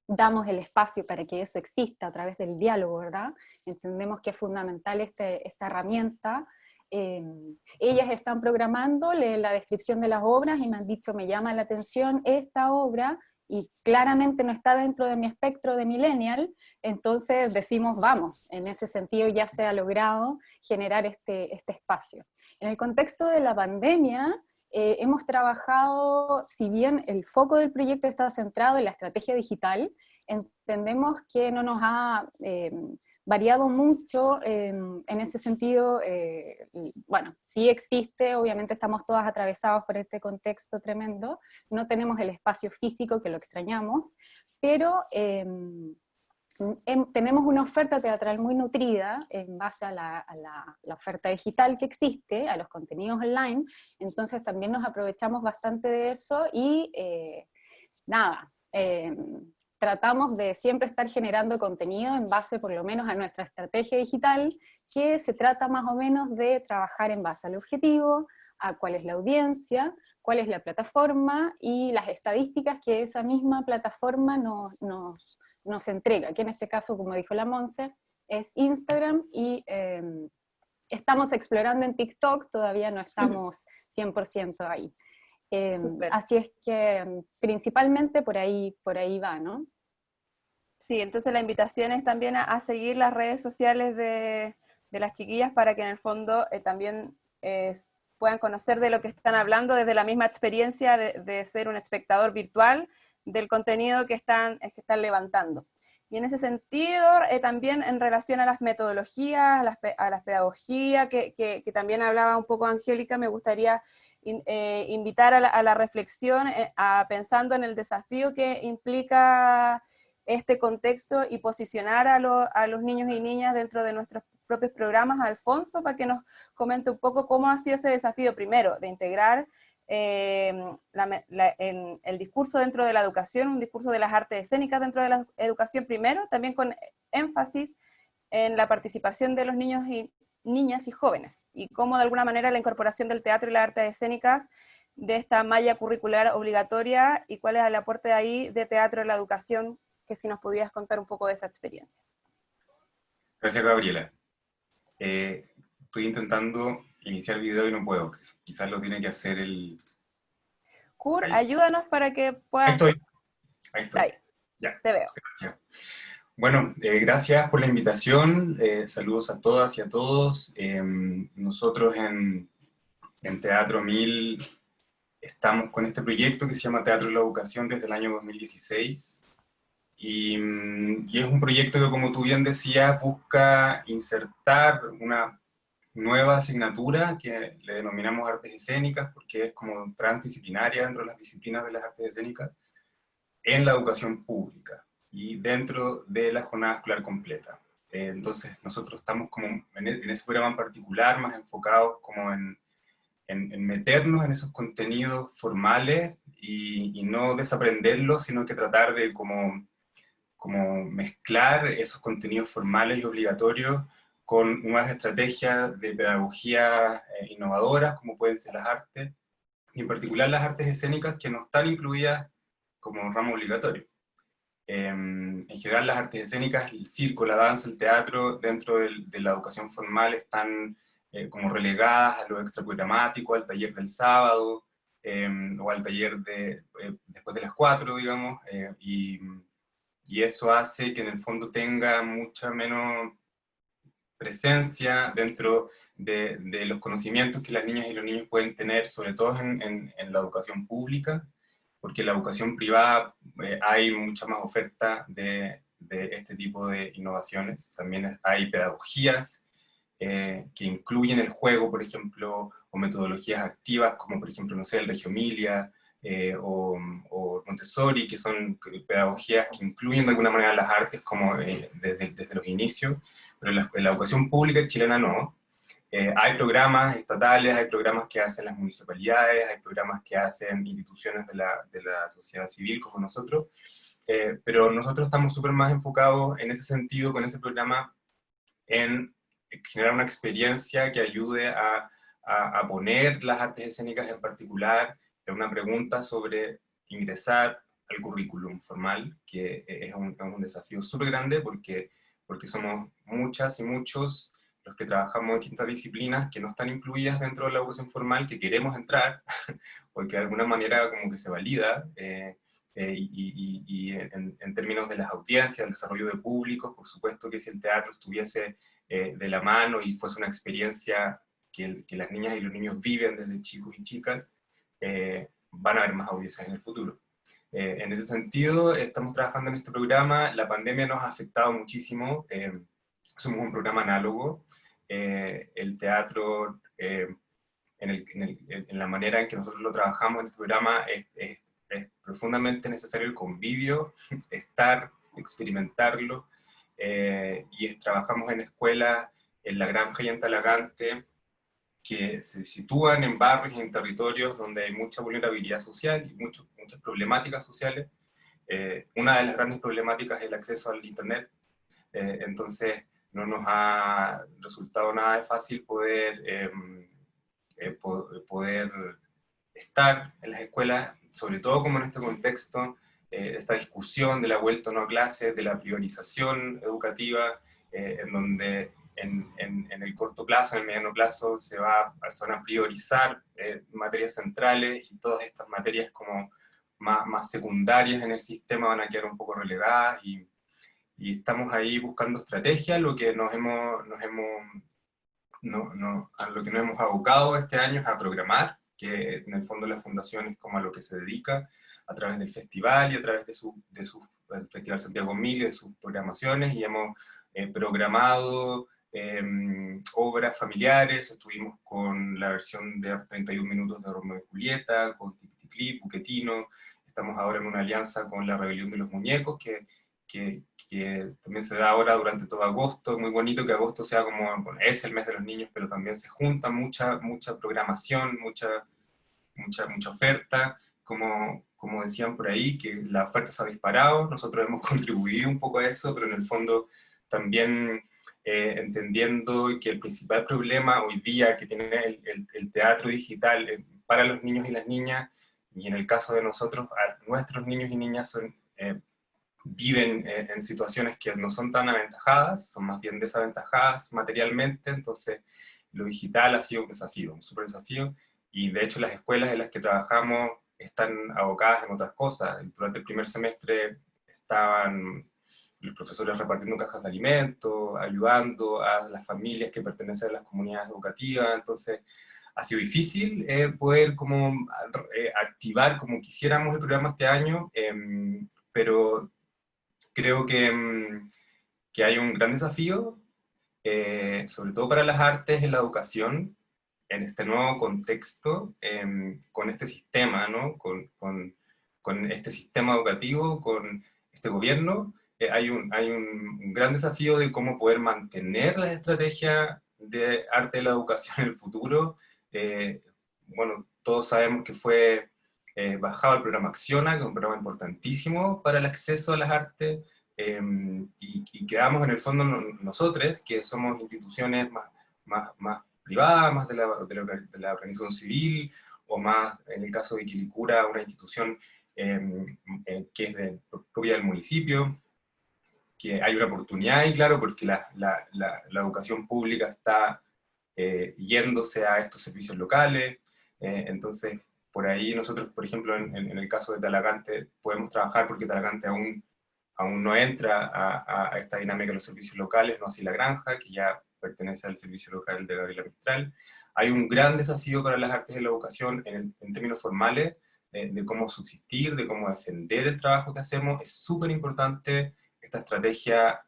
damos el espacio para que eso exista a través del diálogo, ¿verdad? Entendemos que es fundamental esta herramienta. Ellas están programando la descripción de las obras y me han dicho, me llama la atención esta obra, y claramente no está dentro de mi espectro de millennial, entonces decimos, vamos, en ese sentido ya se ha logrado generar este espacio. En el contexto de la pandemia, hemos trabajado, si bien el foco del proyecto está centrado en la estrategia digital, entendemos que no nos ha variado mucho en ese sentido. Bueno, sí existe, obviamente estamos todas atravesados por este contexto tremendo, no tenemos el espacio físico que lo extrañamos, pero tenemos una oferta teatral muy nutrida en base a la oferta digital que existe, a los contenidos online, entonces también nos aprovechamos bastante de eso y tratamos de siempre estar generando contenido en base por lo menos a nuestra estrategia digital, que se trata más o menos de trabajar en base al objetivo, a cuál es la audiencia, cuál es la plataforma y las estadísticas que esa misma plataforma nos entrega, que en este caso, como dijo la Monse, es Instagram, y estamos explorando en TikTok, todavía no estamos 100% ahí. Así es que principalmente por ahí va, ¿no? Sí, entonces la invitación es también a seguir las redes sociales de las chiquillas para que en el fondo también puedan conocer de lo que están hablando desde la misma experiencia de ser un espectador virtual del contenido que están levantando. Y en ese sentido, también en relación a las metodologías, a las pedagogías, que también hablaba un poco Angélica, me gustaría invitar a la reflexión, pensando en el desafío que implica este contexto y posicionar a los niños y niñas dentro de nuestros propios programas. Alfonso, para que nos comente un poco cómo ha sido ese desafío, primero, de integrar en el discurso dentro de la educación, un discurso de las artes escénicas dentro de la educación primero, también con énfasis en la participación de los niños y niñas y jóvenes, y cómo de alguna manera la incorporación del teatro y las artes escénicas de esta malla curricular obligatoria, y cuál es el aporte de ahí de teatro en la educación, que si nos pudieras contar un poco de esa experiencia. Gracias, Gabriela. Estoy intentando iniciar video y no puedo. Quizás lo tiene que hacer el... Kur, ahí. Ayúdanos para que puedas... Ahí estoy. Ahí. Ya. Te veo. Gracias. Bueno, gracias por la invitación. Saludos a todas y a todos. Nosotros en Teatro 1000 estamos con este proyecto que se llama Teatro en la Educación desde el año 2016. Y es un proyecto que, como tú bien decías, busca insertar una nueva asignatura que le denominamos artes escénicas, porque es como transdisciplinaria dentro de las disciplinas de las artes escénicas, en la educación pública y dentro de la jornada escolar completa. Entonces nosotros estamos como en ese programa en particular más enfocados como en meternos en esos contenidos formales y no desaprenderlos, sino que tratar de como mezclar esos contenidos formales y obligatorios con nuevas estrategias de pedagogía innovadoras, como pueden ser las artes, y en particular las artes escénicas que no están incluidas como ramo obligatorio. En general las artes escénicas, el circo, la danza, el teatro, dentro de la educación formal están como relegadas a lo extraprogramático, al taller del sábado, o al taller después de las 4, digamos, y eso hace que en el fondo tenga mucha menos presencia dentro de los conocimientos que las niñas y los niños pueden tener, sobre todo en la educación pública, porque en la educación privada hay mucha más oferta de este tipo de innovaciones. También hay pedagogías que incluyen el juego, por ejemplo, o metodologías activas, como por ejemplo, no sé, el Regiomilia, o Montessori, que son pedagogías que incluyen de alguna manera las artes como desde los inicios, pero en la educación pública chilena no. Hay programas estatales, hay programas que hacen las municipalidades, hay programas que hacen instituciones de la sociedad civil como nosotros, pero nosotros estamos súper más enfocados en ese sentido, con ese programa, en generar una experiencia que ayude a poner las artes escénicas en particular en una pregunta sobre ingresar al currículum formal, que es un desafío súper grande porque somos muchas y muchos los que trabajamos en distintas disciplinas que no están incluidas dentro de la educación formal, que queremos entrar, porque de alguna manera como que se valida, y en términos de las audiencias, el desarrollo de públicos, por supuesto que si el teatro estuviese de la mano y fuese una experiencia que las niñas y los niños viven desde chicos y chicas, van a haber más audiencias en el futuro. En ese sentido, estamos trabajando en este programa. La pandemia nos ha afectado muchísimo. Somos un programa análogo. El teatro, en la manera en que nosotros lo trabajamos en este programa, es profundamente necesario el convivio, estar, experimentarlo, y trabajamos en escuelas en La Granja y en Talagante, que se sitúan en barrios y en territorios donde hay mucha vulnerabilidad social y muchas problemáticas sociales. Una de las grandes problemáticas es el acceso al internet, entonces no nos ha resultado nada de fácil poder estar en las escuelas, sobre todo como en este contexto, esta discusión de la vuelta o no a clases, de la priorización educativa, en donde en el corto plazo, en el mediano plazo, se van a priorizar materias centrales, y todas estas materias como más secundarias en el sistema van a quedar un poco relegadas, y estamos ahí buscando estrategias. Lo que a lo que nos hemos abocado este año es a programar, que en el fondo la fundación es como a lo que se dedica, a través del festival y a través de su Festival Santiago 1000 y de sus programaciones, y hemos programado obras familiares. Estuvimos con la versión de 31 minutos de Romeo y Julieta, con Tic-Tic-Clip, Buquetino. Estamos ahora en una alianza con La Rebelión de los Muñecos, que también se da ahora durante todo agosto. Muy bonito que agosto sea como, bueno, es el mes de los niños, pero también se junta mucha programación, mucha mucha oferta, como decían por ahí, que la oferta se ha disparado. Nosotros hemos contribuido un poco a eso, pero en el fondo también entendiendo que el principal problema hoy día que tiene el teatro digital para los niños y las niñas, y en el caso de nosotros, nuestros niños y niñas viven en situaciones que no son tan aventajadas, son más bien desaventajadas materialmente. Entonces lo digital ha sido un desafío, un súper desafío, y de hecho las escuelas en las que trabajamos están abocadas en otras cosas. Durante el primer semestre estaban los profesores repartiendo cajas de alimentos, ayudando a las familias que pertenecen a las comunidades educativas. Entonces ha sido difícil poder activar como quisiéramos el programa este año, pero creo que hay un gran desafío, sobre todo para las artes en la educación, en este nuevo contexto, con este sistema, ¿no? con este sistema educativo, con este gobierno. Hay un gran desafío de cómo poder mantener la estrategia de arte de la educación en el futuro. Bueno, todos sabemos que fue bajado el programa Acciona, que es un programa importantísimo para el acceso a las artes, y quedamos en el fondo nosotros, que somos instituciones más privadas, más de la organización civil, o más, en el caso de Quilicura, una institución que es propia del municipio, que hay una oportunidad ahí, claro, porque la educación pública está yéndose a estos servicios locales. Entonces, por ahí nosotros, por ejemplo, en el caso de Talagante, podemos trabajar porque Talagante aún no entra a esta dinámica de los servicios locales, no así La Granja, que ya pertenece al servicio local de Gabriela Mistral. Hay un gran desafío para las artes de la educación en términos formales, de cómo subsistir, de cómo defender el trabajo que hacemos. Es súper importante esta estrategia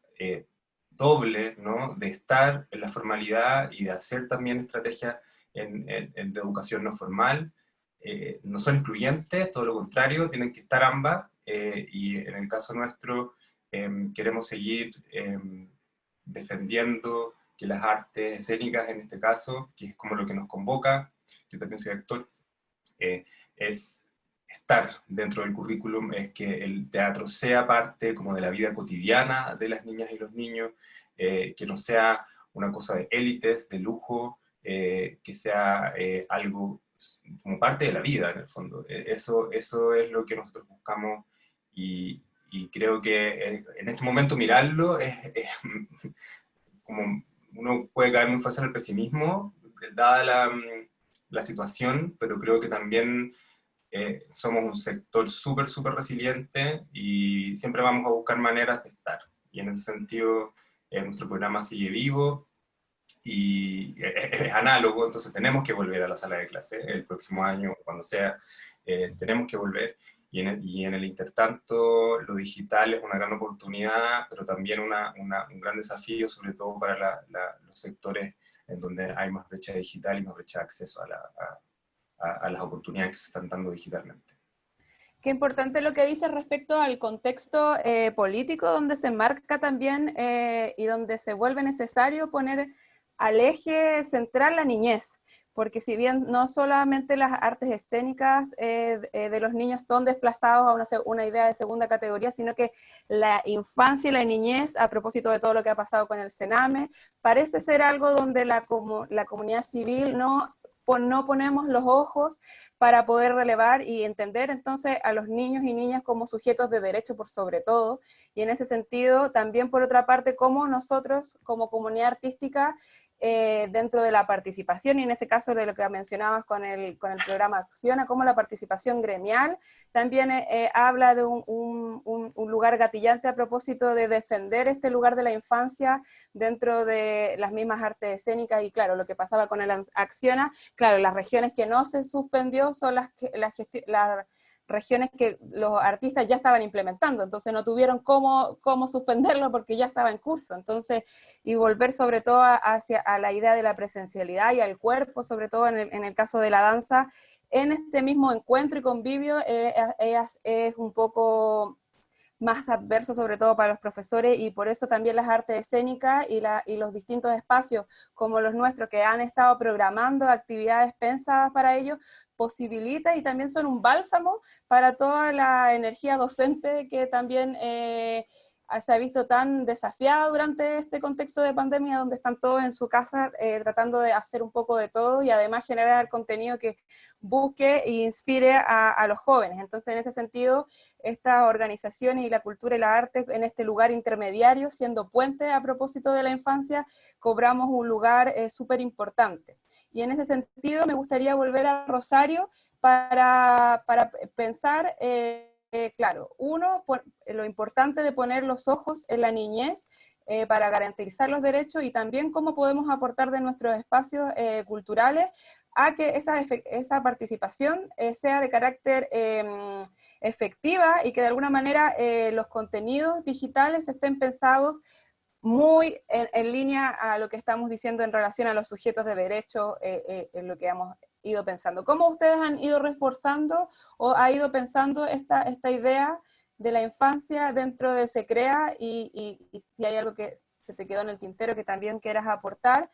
doble, ¿no? De estar en la formalidad y de hacer también estrategias de educación no formal. No son excluyentes, todo lo contrario, tienen que estar ambas, y en el caso nuestro queremos seguir defendiendo que las artes escénicas, en este caso, que es como lo que nos convoca, yo también soy actor, es estar dentro del currículum, es que el teatro sea parte como de la vida cotidiana de las niñas y los niños, que no sea una cosa de élites, de lujo, que sea algo como parte de la vida, en el fondo. Eso es lo que nosotros buscamos, y creo que en este momento mirarlo es como uno puede caer muy fácil al pesimismo, dada la situación, pero creo que también somos un sector súper resiliente y siempre vamos a buscar maneras de estar. Y en ese sentido, nuestro programa sigue vivo y es análogo, entonces tenemos que volver a la sala de clase el próximo año, cuando sea, tenemos que volver. Y en el intertanto, lo digital es una gran oportunidad, pero también un gran desafío, sobre todo para los sectores en donde hay más brecha digital y más brecha de acceso a las oportunidades que se están dando digitalmente. Qué importante lo que dice respecto al contexto político, donde se enmarca también y donde se vuelve necesario poner al eje central la niñez. Porque si bien no solamente las artes escénicas de los niños son desplazados a una idea de segunda categoría, sino que la infancia y la niñez, a propósito de todo lo que ha pasado con el Sename, parece ser algo donde la comunidad civil no ponemos los ojos para poder relevar y entender entonces a los niños y niñas como sujetos de derecho por sobre todo, y en ese sentido también por otra parte como nosotros como comunidad artística dentro de la participación, y en este caso de lo que mencionabas con el programa Acciona, como la participación gremial también habla de un lugar gatillante a propósito de defender este lugar de la infancia dentro de las mismas artes escénicas. Y claro, lo que pasaba con el Acciona, claro, las regiones que no se suspendió son las regiones que los artistas ya estaban implementando, entonces no tuvieron cómo suspenderlo porque ya estaba en curso. Entonces, y volver sobre todo a la idea de la presencialidad y al cuerpo, sobre todo en el caso de la danza, en este mismo encuentro y convivio es un poco más adverso, sobre todo para los profesores, y por eso también las artes escénicas y los distintos espacios como los nuestros que han estado programando actividades pensadas para ello, posibilita y también son un bálsamo para toda la energía docente que también se ha visto tan desafiada durante este contexto de pandemia, donde están todos en su casa tratando de hacer un poco de todo y además generar contenido que busque e inspire a los jóvenes. Entonces, en ese sentido, esta organización y la cultura y la arte en este lugar intermediario, siendo puente a propósito de la infancia, cobramos un lugar súper importante. Y en ese sentido me gustaría volver a Rosario para pensar, claro, uno, lo importante de poner los ojos en la niñez para garantizar los derechos y también cómo podemos aportar de nuestros espacios culturales a que esa participación sea de carácter efectiva y que de alguna manera los contenidos digitales estén pensados muy en línea a lo que estamos diciendo en relación a los sujetos de derecho, en lo que hemos ido pensando. ¿Cómo ustedes han ido reforzando o ha ido pensando esta idea de la infancia dentro de Se Crea y si hay algo que se te quedó en el tintero que también quieras aportar?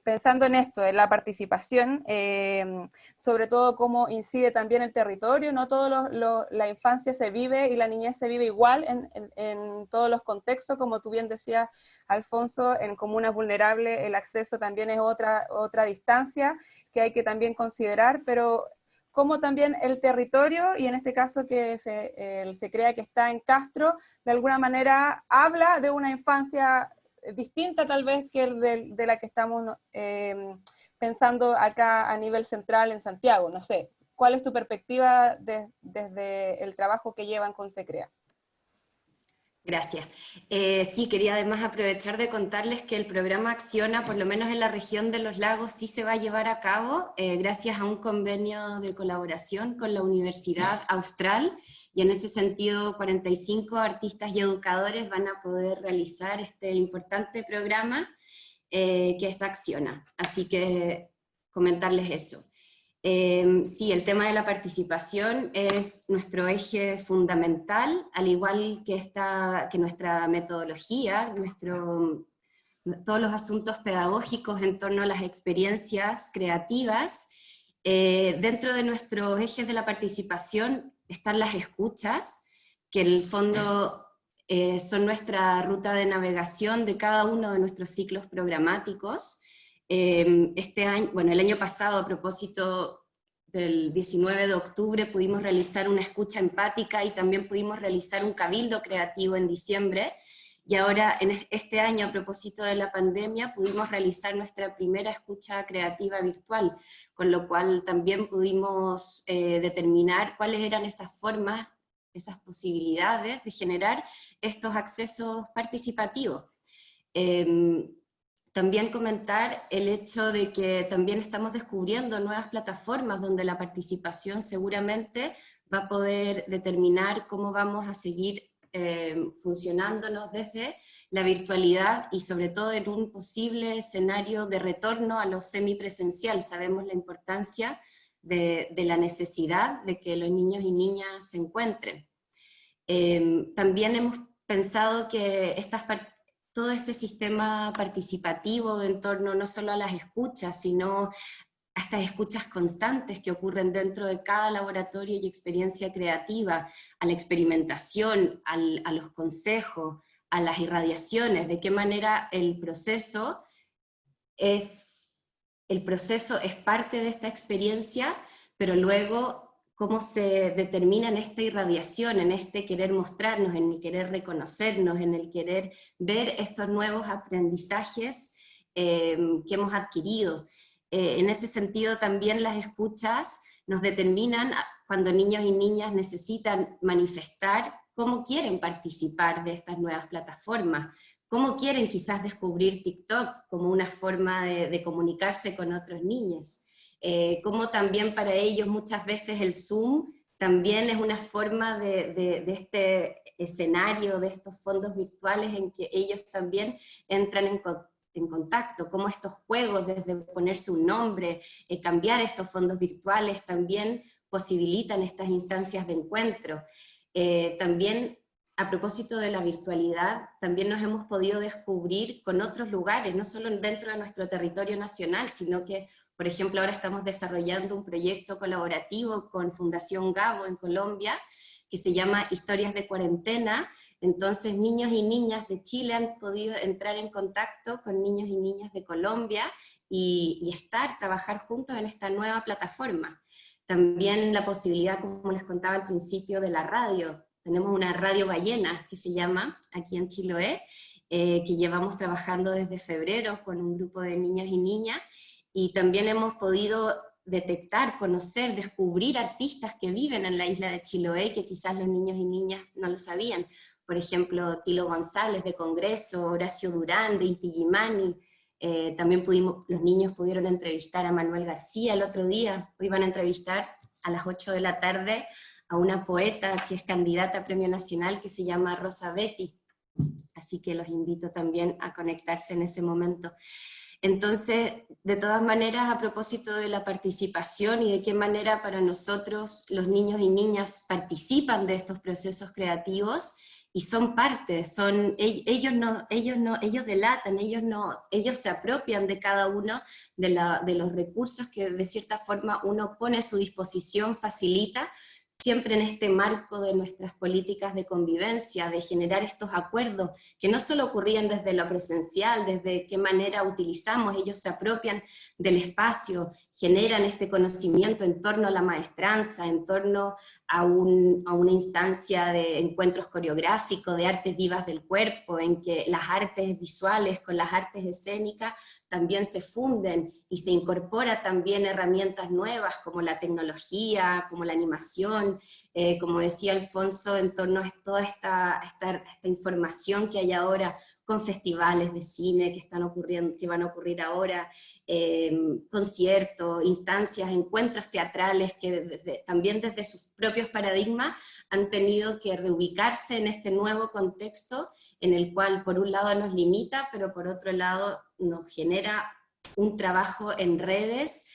Pensando en esto, en la participación, sobre todo cómo incide también el territorio, no todo la infancia se vive y la niñez se vive igual en todos los contextos, como tú bien decías, Alfonso, en comunas vulnerables el acceso también es otra distancia que hay que también considerar, pero como también el territorio, y en este caso que se crea que está en Castro, de alguna manera habla de una infancia distinta tal vez que de la que estamos pensando acá a nivel central en Santiago. No sé, ¿cuál es tu perspectiva desde el trabajo que llevan con Se Crea? Gracias. Sí, quería además aprovechar de contarles que el programa Acciona, por lo menos en la región de Los Lagos, sí se va a llevar a cabo gracias a un convenio de colaboración con la Universidad Austral, y en ese sentido 45 artistas y educadores van a poder realizar este importante programa que es Acciona. Así que comentarles eso. Sí, el tema de la participación es nuestro eje fundamental, al igual que nuestra metodología, todos los asuntos pedagógicos en torno a las experiencias creativas. Dentro de nuestros ejes de la participación están las escuchas, que en el fondo son nuestra ruta de navegación de cada uno de nuestros ciclos programáticos. Este año, bueno, el año pasado, a propósito del 19 de octubre, pudimos realizar una escucha empática y también pudimos realizar un cabildo creativo en diciembre, y ahora en este año, a propósito de la pandemia, pudimos realizar nuestra primera escucha creativa virtual, con lo cual también pudimos determinar cuáles eran esas formas, esas posibilidades de generar estos accesos participativos. También comentar el hecho de que también estamos descubriendo nuevas plataformas donde la participación seguramente va a poder determinar cómo vamos a seguir funcionándonos desde la virtualidad y sobre todo en un posible escenario de retorno a lo semipresencial. Sabemos la importancia de la necesidad de que los niños y niñas se encuentren. También hemos pensado que todo este sistema participativo en torno no solo a las escuchas, sino a estas escuchas constantes que ocurren dentro de cada laboratorio y experiencia creativa, a la experimentación, a los consejos, a las irradiaciones, de qué manera el proceso es parte de esta experiencia, pero luego cómo se determina en esta irradiación, en este querer mostrarnos, en el querer reconocernos, en el querer ver estos nuevos aprendizajes que hemos adquirido. En ese sentido también las escuchas nos determinan cuando niños y niñas necesitan manifestar cómo quieren participar de estas nuevas plataformas, cómo quieren quizás descubrir TikTok como una forma de comunicarse con otros niños. Como también para ellos muchas veces el Zoom también es una forma de este escenario, de estos fondos virtuales en que ellos también entran en contacto, como estos juegos, desde ponerse un nombre, cambiar estos fondos virtuales, también posibilitan estas instancias de encuentro. También, a propósito de la virtualidad, también nos hemos podido descubrir con otros lugares, no solo dentro de nuestro territorio nacional, sino que, Por ejemplo, ahora estamos desarrollando un proyecto colaborativo con Fundación Gabo en Colombia, que se llama Historias de Cuarentena. Entonces niños y niñas de Chile han podido entrar en contacto con niños y niñas de Colombia y trabajar juntos en esta nueva plataforma. También la posibilidad, como les contaba al principio, de la radio. Tenemos una radio ballena que se llama, aquí en Chiloé, que llevamos trabajando desde febrero con un grupo de niños y niñas, y también hemos podido detectar, conocer, descubrir artistas que viven en la isla de Chiloé, que quizás los niños y niñas no lo sabían. Por ejemplo, Tilo González de Congreso, Horacio Durán de Inti Illimani. También los niños pudieron entrevistar a Manuel García el otro día. Hoy van a entrevistar a las 8 de la tarde a una poeta que es candidata a Premio Nacional, que se llama Rosa Betty. Así que los invito también a conectarse en ese momento. Entonces, de todas maneras, a propósito de la participación y de qué manera para nosotros los niños y niñas participan de estos procesos creativos y son parte, ellos delatan, ellos se apropian de cada uno de los recursos que de cierta forma uno pone a su disposición, facilita, siempre en este marco de nuestras políticas de convivencia, de generar estos acuerdos, que no solo ocurrían desde lo presencial, desde qué manera utilizamos, ellos se apropian del espacio, generan este conocimiento en torno a la maestranza, en torno a una instancia de encuentros coreográficos, de artes vivas del cuerpo, en que las artes visuales con las artes escénicas también se funden, y se incorpora también herramientas nuevas como la tecnología, como la animación, como decía Alfonso, en torno a toda esta información que hay ahora, con festivales de cine que van a ocurrir ahora, conciertos, instancias, encuentros teatrales que también desde sus propios paradigmas han tenido que reubicarse en este nuevo contexto en el cual por un lado nos limita, pero por otro lado nos genera un trabajo en redes,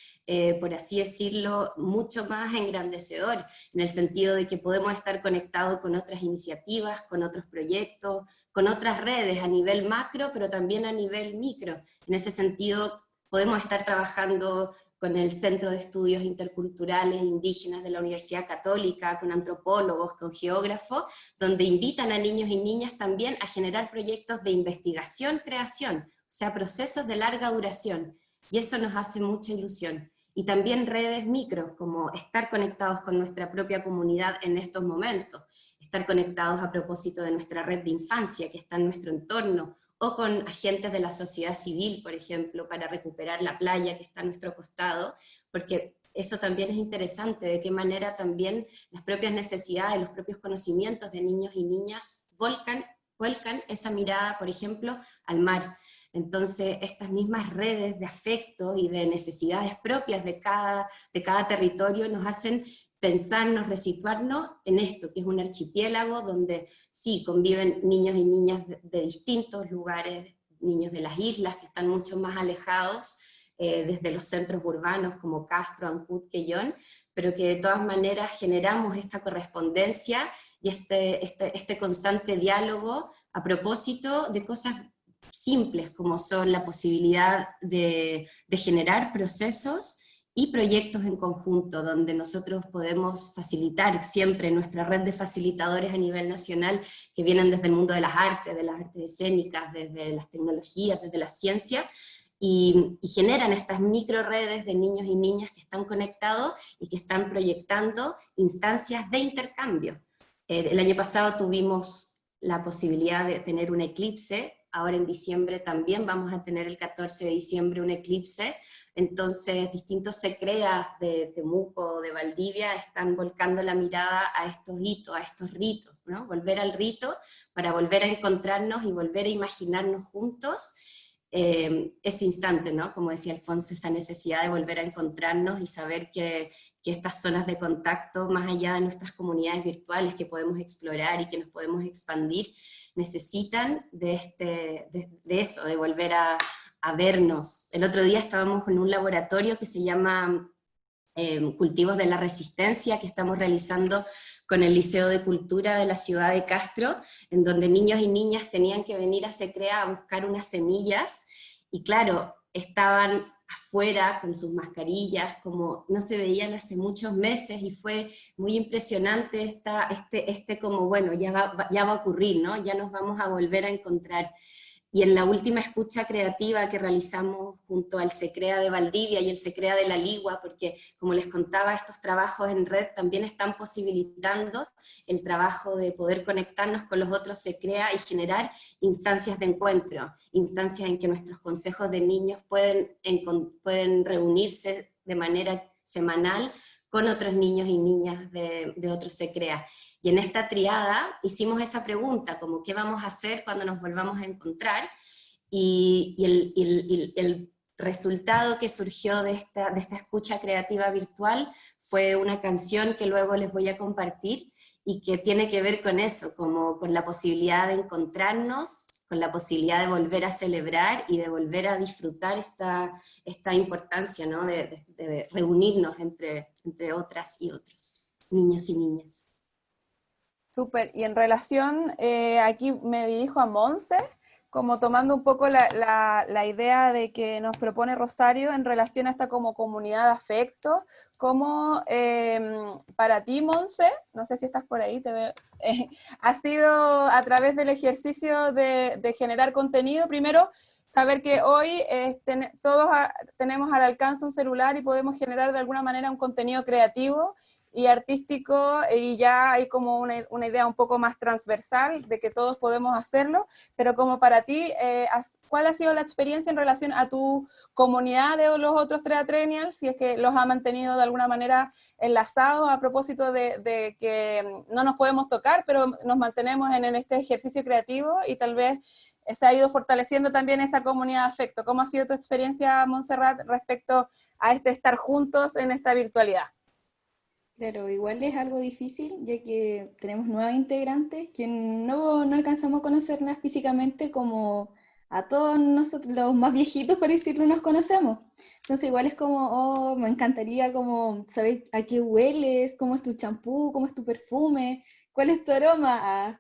por así decirlo, mucho más engrandecedor, en el sentido de que podemos estar conectados con otras iniciativas, con otros proyectos, con otras redes a nivel macro, pero también a nivel micro. En ese sentido, podemos estar trabajando con el Centro de Estudios Interculturales Indígenas de la Universidad Católica, con antropólogos, con geógrafos, donde invitan a niños y niñas también a generar proyectos de investigación-creación, o sea, procesos de larga duración, y eso nos hace mucha ilusión. Y también redes micros, como estar conectados con nuestra propia comunidad en estos momentos, estar conectados a propósito de nuestra red de infancia que está en nuestro entorno, o con agentes de la sociedad civil, por ejemplo, para recuperar la playa que está a nuestro costado, porque eso también es interesante, de qué manera también las propias necesidades, los propios conocimientos de niños y niñas vuelcan esa mirada, por ejemplo, al mar. Entonces, estas mismas redes de afecto y de necesidades propias de cada territorio nos hacen pensarnos, resituarnos en esto, que es un archipiélago donde sí conviven niños y niñas de distintos lugares, niños de las islas que están mucho más alejados, desde los centros urbanos como Castro, Ancud, Quellón, pero que de todas maneras generamos esta correspondencia y este constante diálogo a propósito de cosas simples, como son la posibilidad de generar procesos y proyectos en conjunto, donde nosotros podemos facilitar siempre nuestra red de facilitadores a nivel nacional, que vienen desde el mundo de las artes escénicas, desde las tecnologías, desde la ciencia, y generan estas micro redes de niños y niñas que están conectados y que están proyectando instancias de intercambio. El año pasado tuvimos la posibilidad de tener un eclipse, ahora en diciembre también vamos a tener el 14 de diciembre un eclipse, entonces distintos secreas de Temuco, de Valdivia, están volcando la mirada a estos hitos, a estos ritos, ¿no? Volver al rito para volver a encontrarnos y volver a imaginarnos juntos ese instante, ¿no? Como decía Alfonso, esa necesidad de volver a encontrarnos y saber que estas zonas de contacto, más allá de nuestras comunidades virtuales que podemos explorar y que nos podemos expandir, necesitan de eso, de volver a vernos. El otro día estábamos en un laboratorio que se llama Cultivos de la Resistencia, que estamos realizando con el Liceo de Cultura de la ciudad de Castro, en donde niños y niñas tenían que venir a Secrea a buscar unas semillas, y claro, estaban afuera con sus mascarillas, como no se veían hace muchos meses, y fue muy impresionante como, bueno, ya va a ocurrir, ¿no? Ya nos vamos a volver a encontrar. Y en la última escucha creativa que realizamos junto al SECREA de Valdivia y el SECREA de La Ligua, porque como les contaba, estos trabajos en red también están posibilitando el trabajo de poder conectarnos con los otros SECREA y generar instancias de encuentro, instancias en que nuestros consejos de niños pueden reunirse de manera semanal con otros niños y niñas de otros SECREA. Y en esta triada hicimos esa pregunta, como ¿qué vamos a hacer cuando nos volvamos a encontrar? Y el resultado que surgió de esta escucha creativa virtual fue una canción que luego les voy a compartir y que tiene que ver con eso, como con la posibilidad de encontrarnos, con la posibilidad de volver a celebrar y de volver a disfrutar esta importancia, ¿no? de reunirnos entre otras y otros, niños y niñas. Súper, y en relación, aquí me dirijo a Monse, como tomando un poco la idea de que nos propone Rosario en relación a esta como comunidad de afecto, como para ti, Monse, no sé si estás por ahí, te veo, ha sido a través del ejercicio de generar contenido, primero, saber que hoy todos tenemos al alcance un celular y podemos generar de alguna manera un contenido creativo y artístico, y ya hay como una idea un poco más transversal de que todos podemos hacerlo, pero como para ti, ¿cuál ha sido la experiencia en relación a tu comunidad de los otros Teatrenials, si es que los ha mantenido de alguna manera enlazados a propósito de que no nos podemos tocar, pero nos mantenemos en este ejercicio creativo y tal vez se ha ido fortaleciendo también esa comunidad de afecto? ¿Cómo ha sido tu experiencia, Montserrat, respecto a estar juntos en esta virtualidad? Claro, igual es algo difícil, ya que tenemos nuevos integrantes que no alcanzamos a conocernos físicamente como a todos nosotros, los más viejitos, por decirlo, nos conocemos. Entonces igual es como, oh, me encantaría como saber a qué hueles, cómo es tu champú, cómo es tu perfume, cuál es tu aroma.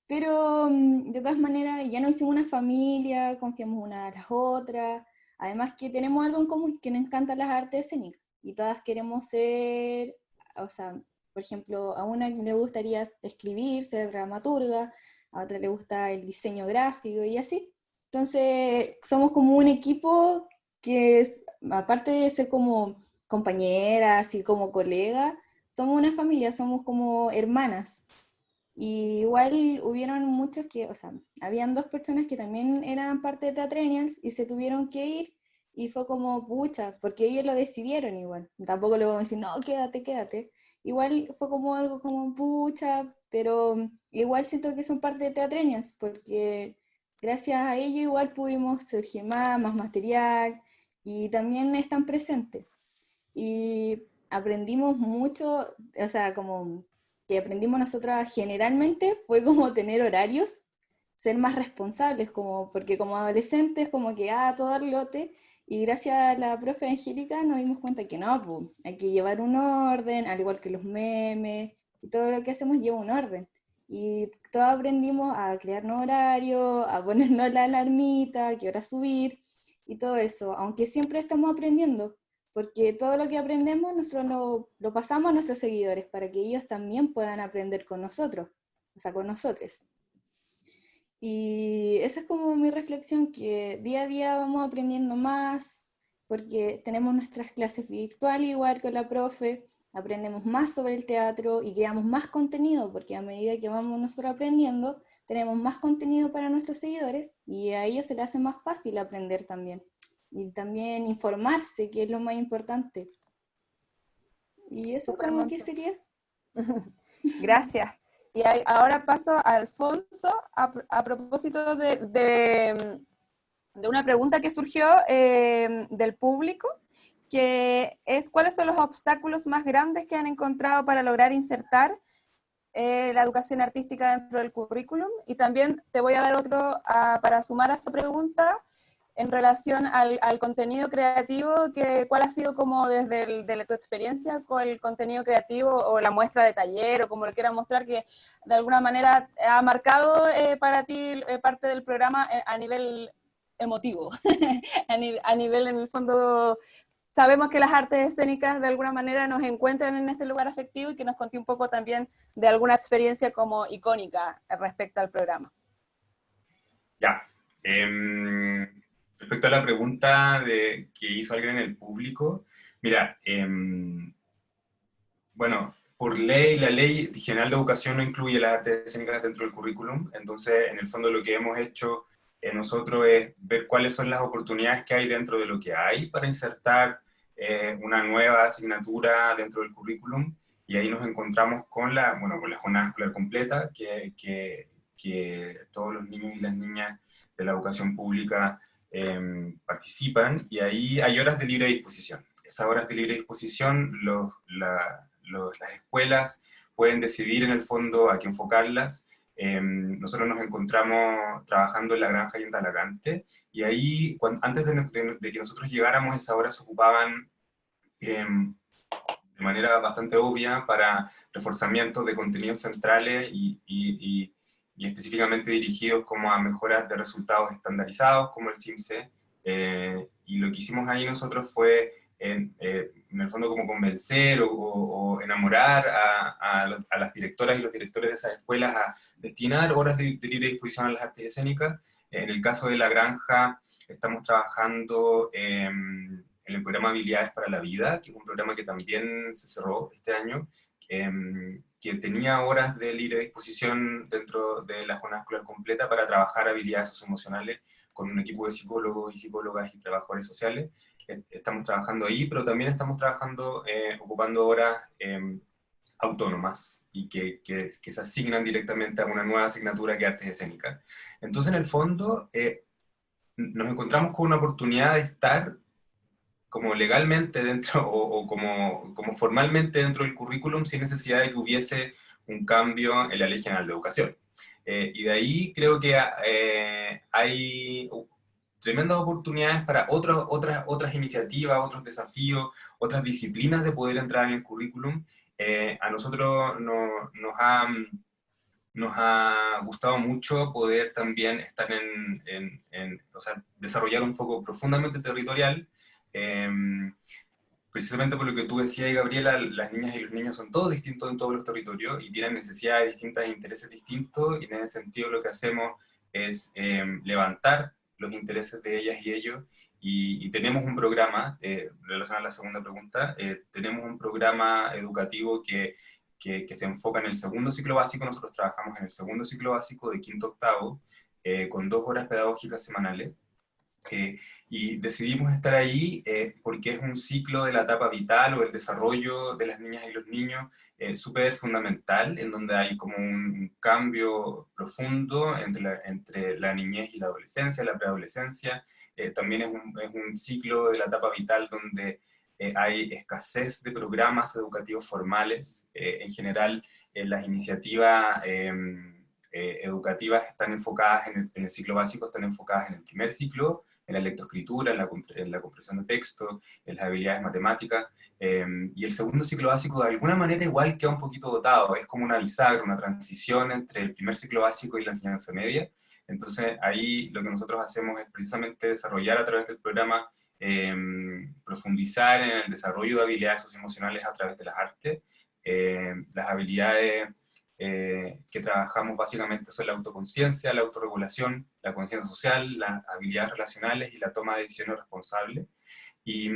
Pero de todas maneras ya nos hicimos una familia, confiamos una a las otras, además que tenemos algo en común, que nos encantan las artes escénicas, y todas queremos ser... O sea, por ejemplo, a una le gustaría escribir, ser dramaturga, a otra le gusta el diseño gráfico y así. Entonces, somos como un equipo que, aparte de ser como compañeras y como colegas, somos una familia, somos como hermanas. Y igual hubieron muchos que, o sea, habían 2 personas que también eran parte de Teatrenials y se tuvieron que ir. Y fue como, pucha, porque ellos lo decidieron igual. Tampoco le vamos a decir, no, quédate. Igual fue como algo como, pucha, pero igual siento que son parte de Teatrenials, porque gracias a ellos igual pudimos surgir más material, y también están presentes. Y aprendimos mucho, o sea, como que aprendimos nosotras generalmente fue como tener horarios, ser más responsables, porque como adolescentes como que todo al lote. Y gracias a la profe Angélica nos dimos cuenta que no, pues, hay que llevar un orden, al igual que los memes, y todo lo que hacemos lleva un orden. Y todos aprendimos a crearnos horarios, a ponernos la alarmita, a qué hora subir, y todo eso, aunque siempre estamos aprendiendo, porque todo lo que aprendemos nosotros lo pasamos a nuestros seguidores, para que ellos también puedan aprender con nosotros, o sea, con nosotros. Y esa es como mi reflexión, que día a día vamos aprendiendo más, porque tenemos nuestras clases virtuales igual con la profe, aprendemos más sobre el teatro y creamos más contenido, porque a medida que vamos nosotros aprendiendo, tenemos más contenido para nuestros seguidores, y a ellos se les hace más fácil aprender también. Y también informarse, que es lo más importante. Y eso como que sería. Gracias. Y ahora paso a Alfonso a propósito de una pregunta que surgió del público, que es: ¿cuáles son los obstáculos más grandes que han encontrado para lograr insertar la educación artística dentro del currículum? Y también te voy a dar otro para sumar a esta pregunta, en relación al contenido creativo, ¿cuál ha sido como desde tu experiencia con el contenido creativo o la muestra de taller, o como lo quieras mostrar, que de alguna manera ha marcado para ti parte del programa a nivel emotivo. A nivel, en el fondo, sabemos que las artes escénicas de alguna manera nos encuentran en este lugar afectivo, y que nos conté un poco también de alguna experiencia como icónica respecto al programa. Ya. Respecto a la pregunta que hizo alguien en el público, mira, bueno, por ley, la Ley General de Educación no incluye las artes escénicas dentro del currículum, entonces en el fondo lo que hemos hecho nosotros es ver cuáles son las oportunidades que hay dentro de lo que hay para insertar una nueva asignatura dentro del currículum, y ahí nos encontramos con la jornada escolar completa, que todos los niños y las niñas de la educación pública participan, y ahí hay horas de libre disposición. Esas horas de libre disposición, las escuelas pueden decidir en el fondo a qué enfocarlas. Nosotros nos encontramos trabajando en la granja y en Talagante, y ahí, antes de que nosotros llegáramos, esas horas se ocupaban de manera bastante obvia para reforzamiento de contenidos centrales y específicamente dirigidos como a mejoras de resultados estandarizados, como el CIMSE, y lo que hicimos ahí nosotros fue, en el fondo, como convencer o enamorar a las directoras y los directores de esas escuelas a destinar horas de libre disposición a las artes escénicas. En el caso de la granja, estamos trabajando en el programa Habilidades para la Vida, que es un programa que también se cerró este año, que tenía horas de libre disposición dentro de la jornada escolar completa para trabajar habilidades socioemocionales con un equipo de psicólogos y psicólogas y trabajadores sociales. Estamos trabajando ahí, pero también estamos trabajando, ocupando horas autónomas, y que se asignan directamente a una nueva asignatura que es artes escénicas. Entonces, en el fondo, nos encontramos con una oportunidad de estar como legalmente dentro, o como formalmente dentro del currículum, sin necesidad de que hubiese un cambio en la Ley General de Educación. Y de ahí creo que hay tremendas oportunidades para otras iniciativas, otros desafíos, otras disciplinas de poder entrar en el currículum. A nosotros nos ha gustado mucho poder también estar o sea, desarrollar un foco profundamente territorial, precisamente por lo que tú decías, Gabriela. Las niñas y los niños son todos distintos en todos los territorios, y tienen necesidades distintas e intereses distintos, y en ese sentido lo que hacemos es levantar los intereses de ellas y ellos, y tenemos un programa, relacionado a la segunda pregunta, tenemos un programa educativo que se enfoca en el segundo ciclo básico. Nosotros trabajamos en el segundo ciclo básico de quinto a octavo, con 2 horas pedagógicas semanales, y decidimos estar ahí porque es un ciclo de la etapa vital o el desarrollo de las niñas y los niños súper fundamental, en donde hay como un cambio profundo entre la niñez y la adolescencia, la preadolescencia. También es un ciclo de la etapa vital donde hay escasez de programas educativos formales. En general, las iniciativas educativas están enfocadas en el ciclo básico, están enfocadas en el primer ciclo, en la lectoescritura, en la comprensión de texto, en las habilidades matemáticas, y el segundo ciclo básico de alguna manera igual queda un poquito dotado, es como una bisagra, una transición entre el primer ciclo básico y la enseñanza media. Entonces ahí lo que nosotros hacemos es precisamente desarrollar a través del programa, profundizar en el desarrollo de habilidades socioemocionales a través de las artes. Las habilidades que trabajamos básicamente son la autoconciencia, la autorregulación, la conciencia social, las habilidades relacionales y la toma de decisiones responsables. Y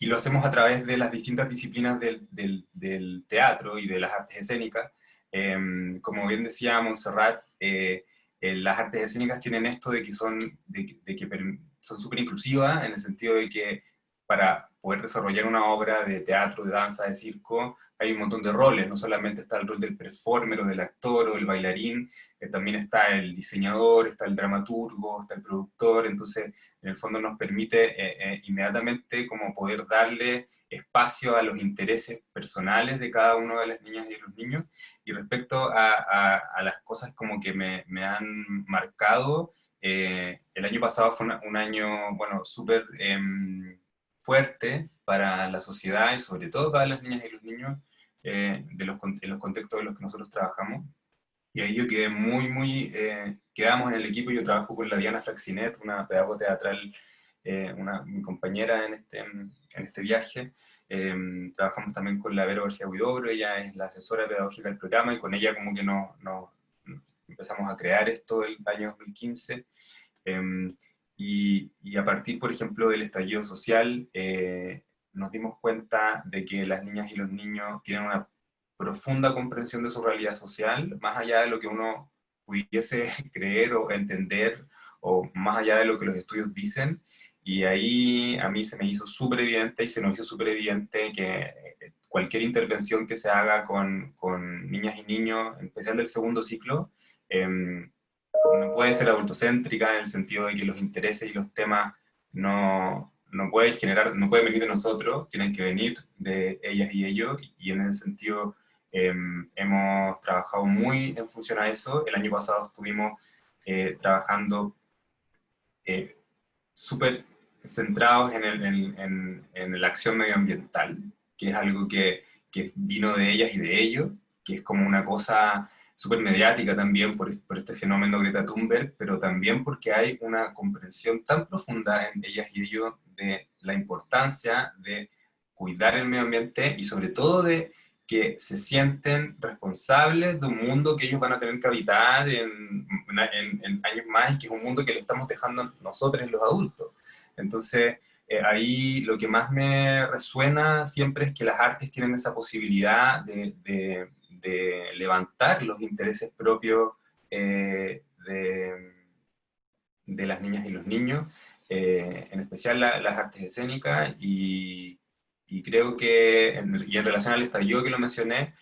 lo hacemos a través de las distintas disciplinas del teatro y de las artes escénicas. Como bien decía Montserrat, las artes escénicas tienen esto de que son súper inclusivas, en el sentido de que para poder desarrollar una obra de teatro, de danza, de circo, hay un montón de roles. No solamente está el rol del performer o del actor o del bailarín, también está el diseñador, está el dramaturgo, está el productor. Entonces, en el fondo nos permite inmediatamente como poder darle espacio a los intereses personales de cada una de las niñas y los niños. Y respecto a las cosas como que me han marcado, el año pasado fue un año, bueno, súper fuerte para la sociedad y sobre todo para las niñas y los niños en los contextos en los que nosotros trabajamos. Y ahí yo quedé muy quedamos en el equipo. Yo trabajo con la Diana Fraxinet, una pedagoga teatral, mi compañera en este viaje. Trabajamos también con la Vero García Huidobro, ella es la asesora pedagógica del programa, y con ella como que nos empezamos a crear esto el año 2015. Y a partir, por ejemplo, del estallido social, nos dimos cuenta de que las niñas y los niños tienen una profunda comprensión de su realidad social, más allá de lo que uno pudiese creer o entender, o más allá de lo que los estudios dicen. Y ahí a mí se me hizo súper evidente, y se nos hizo súper evidente, que cualquier intervención que se haga con niñas y niños, en especial del segundo ciclo, no puede ser adultocéntrica, en el sentido de que los intereses y los temas no pueden no pueden venir de nosotros, tienen que venir de ellas y ellos, y en ese sentido hemos trabajado muy en función a eso. El año pasado estuvimos trabajando súper centrados en la acción medioambiental, que es algo que vino de ellas y de ellos, que es como una cosa súper mediática también por este fenómeno Greta Thunberg, pero también porque hay una comprensión tan profunda en ellas y ellos de la importancia de cuidar el medio ambiente, y sobre todo de que se sienten responsables de un mundo que ellos van a tener que habitar en años más, y que es un mundo que le estamos dejando nosotros, los adultos. Entonces, ahí lo que más me resuena siempre es que las artes tienen esa posibilidad de levantar los intereses propios de las niñas y los niños, en especial las artes escénicas, y creo que, y en relación al estallido que lo mencioné,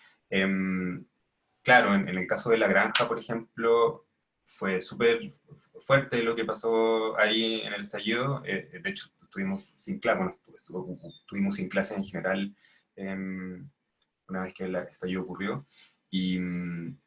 claro, en el caso de La Granja, por ejemplo, fue súper fuerte lo que pasó ahí en el estallido. De hecho, estuvimos sin clase, bueno, estuvimos sin clase en general una vez que el estallido ocurrió, y en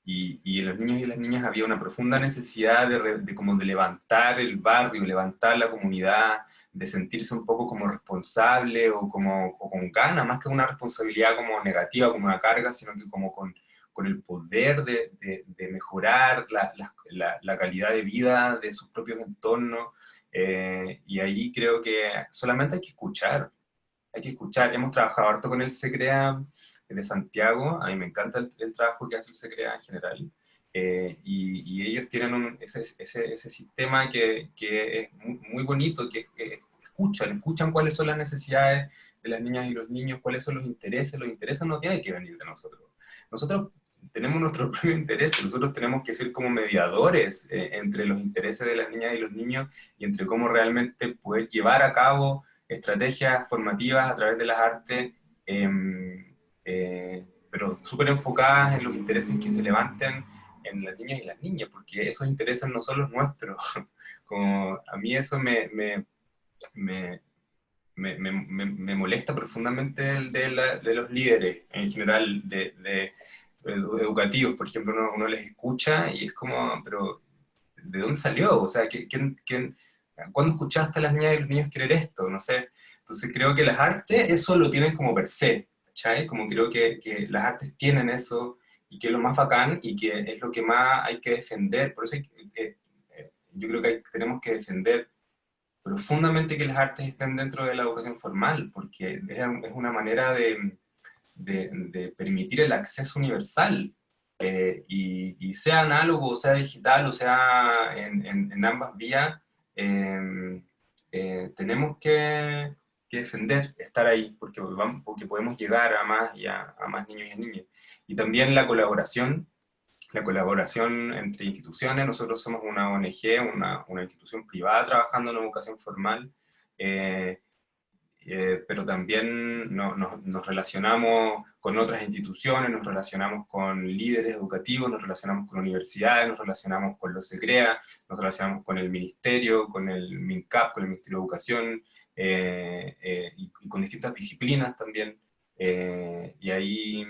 los niños y las niñas había una profunda necesidad como de levantar el barrio, levantar la comunidad, de sentirse un poco como responsable, o con ganas, más que una responsabilidad como negativa, como una carga, sino que como con el poder de mejorar la calidad de vida de sus propios entornos. Y ahí creo que solamente hay que escuchar. Hay que escuchar. Hemos trabajado harto con el SECREA de Santiago. A mí me encanta el trabajo que hace el SECREA en general. Y ellos tienen ese sistema que es muy bonito, que escuchan cuáles son las necesidades de las niñas y los niños, cuáles son los intereses. Los intereses no tienen que venir de nosotros. Nosotros tenemos nuestros propios intereses, nosotros tenemos que ser como mediadores entre los intereses de las niñas y los niños, y entre cómo realmente poder llevar a cabo estrategias formativas a través de las artes, pero súper enfocadas en los intereses que se levanten en las niñas y las niñas, porque esos intereses no son los nuestros. Como a mí eso me molesta profundamente de los líderes en general, educativos, por ejemplo. Uno les escucha y es como, pero ¿de dónde salió? O sea, ¿cuándo escuchaste a las niñas y los niños querer esto? No sé. Entonces creo que las artes eso lo tienen como per se, ¿cachai? Como creo que las artes tienen eso, y que es lo más bacán, y que es lo que más hay que defender. Por eso yo creo que tenemos que defender profundamente que las artes estén dentro de la educación formal, porque es una manera de permitir el acceso universal, y sea análogo, o sea digital, o sea en ambas vías, tenemos que defender, estar ahí, porque podemos llegar a más, y a más niños y a niñas. Y también la colaboración entre instituciones. Nosotros somos una ONG, una institución privada trabajando en educación formal, pero también nos relacionamos con otras instituciones, nos relacionamos con líderes educativos, nos relacionamos con universidades, nos relacionamos con los SECREA, nos relacionamos con el ministerio, con el MINCAP, con el Ministerio de Educación, y con distintas disciplinas también. Y ahí,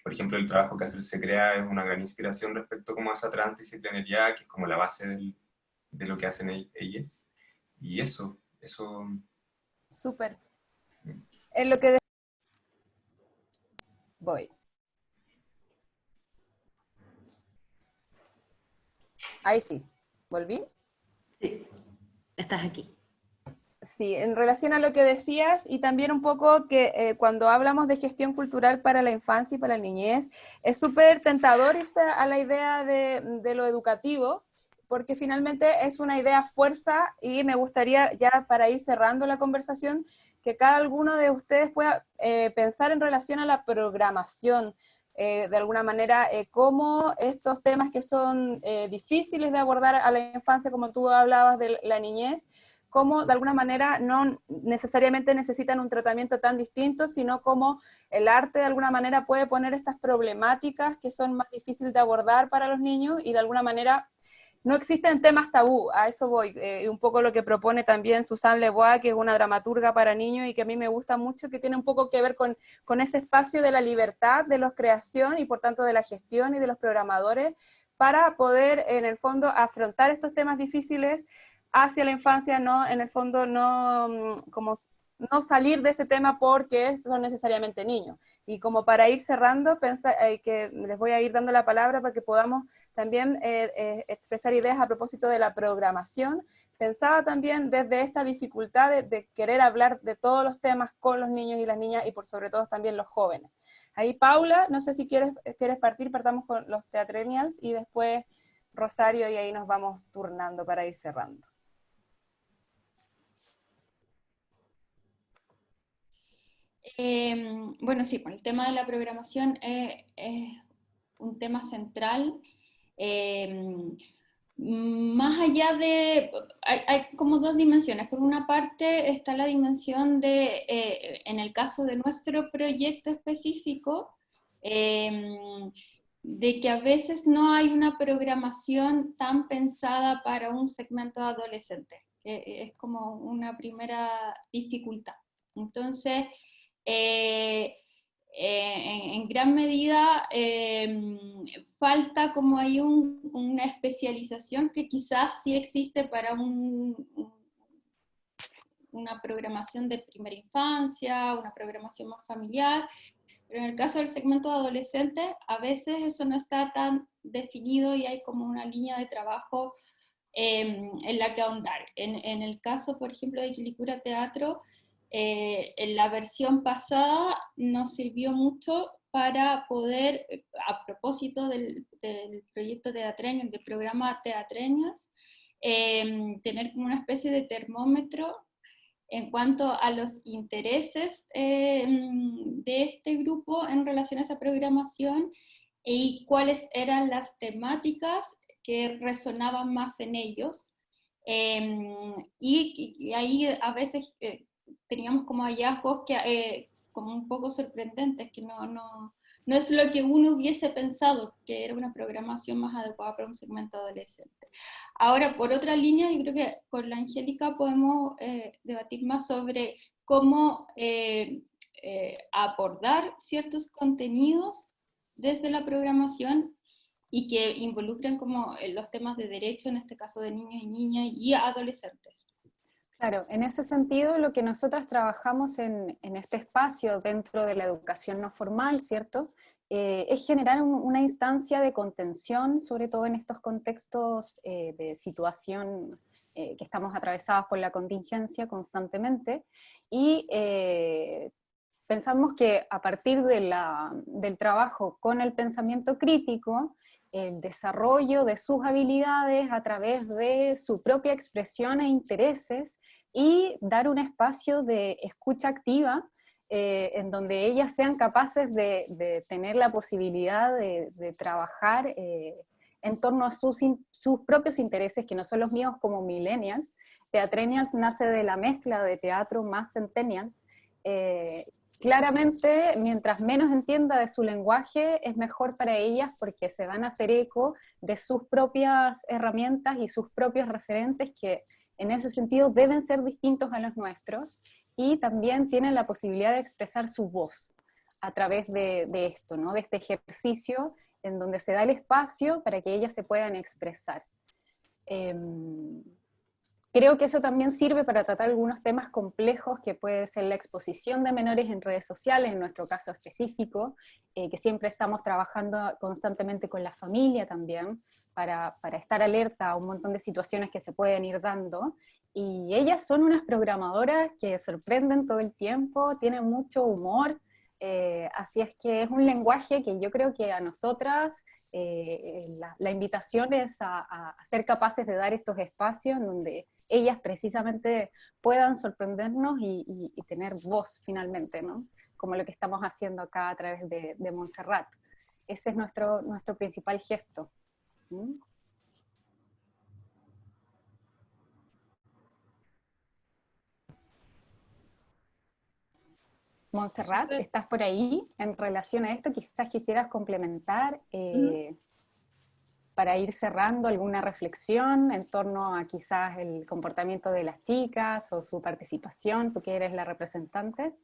por ejemplo, el trabajo que hace el SECREA es una gran inspiración respecto como a esa transdisciplinariedad, que es como la base de lo que hacen ellas. Y eso. Súper. En lo que voy. Ahí sí, ¿volví? Sí, estás aquí. Sí, en relación a lo que decías y también un poco que cuando hablamos de gestión cultural para la infancia y para la niñez, es súper tentador irse a la idea de lo educativo, porque finalmente es una idea fuerza y me gustaría ya para ir cerrando la conversación que cada uno de ustedes pueda pensar en relación a la programación, de alguna manera, cómo estos temas que son difíciles de abordar a la infancia, como tú hablabas de la niñez, cómo de alguna manera no necesariamente necesitan un tratamiento tan distinto, sino cómo el arte de alguna manera puede poner estas problemáticas que son más difíciles de abordar para los niños y de alguna manera no existen temas tabú, a eso voy, un poco lo que propone también Suzanne Le Bois, que es una dramaturga para niños y que a mí me gusta mucho, que tiene un poco que ver con ese espacio de la libertad de la creación y por tanto de la gestión y de los programadores para poder en el fondo afrontar estos temas difíciles hacia la infancia, no, en el fondo no, como no salir de ese tema porque son necesariamente niños. Y como para ir cerrando, que les voy a ir dando la palabra para que podamos también expresar ideas a propósito de la programación, pensada también desde esta dificultad de querer hablar de todos los temas con los niños y las niñas y por sobre todo también los jóvenes. Ahí Paula, no sé si quieres partir, partamos con los Teatrenials y después Rosario y ahí nos vamos turnando para ir cerrando. Bueno, sí, el tema de la programación es un tema central. Más allá de, hay como dos dimensiones. Por una parte está la dimensión de, en el caso de nuestro proyecto específico, de que a veces no hay una programación tan pensada para un segmento adolescente. Es como una primera dificultad. Entonces, en gran medida falta como hay una especialización que quizás sí existe para una programación de primera infancia, una programación más familiar, pero en el caso del segmento de adolescentes a veces eso no está tan definido y hay como una línea de trabajo en la que ahondar. En el caso, por ejemplo, de Quilicura Teatro, en la versión pasada nos sirvió mucho para poder, a propósito del proyecto Teatrenials, del programa Teatrenials, tener como una especie de termómetro en cuanto a los intereses de este grupo en relación a esa programación y cuáles eran las temáticas que resonaban más en ellos. Y ahí a veces teníamos como hallazgos que, como un poco sorprendentes, que no es lo que uno hubiese pensado, que era una programación más adecuada para un segmento adolescente. Ahora, por otra línea, yo creo que con la Angélica podemos debatir más sobre cómo abordar ciertos contenidos desde la programación y que involucren como los temas de derecho, en este caso de niños y niñas y adolescentes. Claro, en ese sentido lo que nosotras trabajamos en este espacio dentro de la educación no formal, ¿cierto? Es generar una instancia de contención, sobre todo en estos contextos de situación que estamos atravesados por la contingencia constantemente, y pensamos que a partir del trabajo con el pensamiento crítico, el desarrollo de sus habilidades a través de su propia expresión e intereses, y dar un espacio de escucha activa en donde ellas sean capaces de tener la posibilidad de trabajar en torno a sus propios intereses, que no son los míos como millennials. Teatrenials nace de la mezcla de teatro más centennials. Claramente, mientras menos entienda de su lenguaje, es mejor para ellas porque se van a hacer eco de sus propias herramientas y sus propios referentes que en ese sentido deben ser distintos a los nuestros, y también tienen la posibilidad de expresar su voz a través de esto, ¿no? De este ejercicio en donde se da el espacio para que ellas se puedan expresar. Creo que eso también sirve para tratar algunos temas complejos, que puede ser la exposición de menores en redes sociales, en nuestro caso específico, que siempre estamos trabajando constantemente con la familia también, para estar alerta a un montón de situaciones que se pueden ir dando. Y ellas son unas programadoras que sorprenden todo el tiempo, tienen mucho humor, así es que es un lenguaje que yo creo que a nosotras la invitación es a ser capaces de dar estos espacios en donde ellas precisamente puedan sorprendernos y tener voz finalmente, ¿no? Como lo que estamos haciendo acá a través de Montserrat. Ese es nuestro principal gesto. ¿Mm? Montserrat, ¿estás por ahí en relación a esto? Quizás quisieras complementar para ir cerrando alguna reflexión en torno a quizás el comportamiento de las chicas o su participación, tú que eres la representante.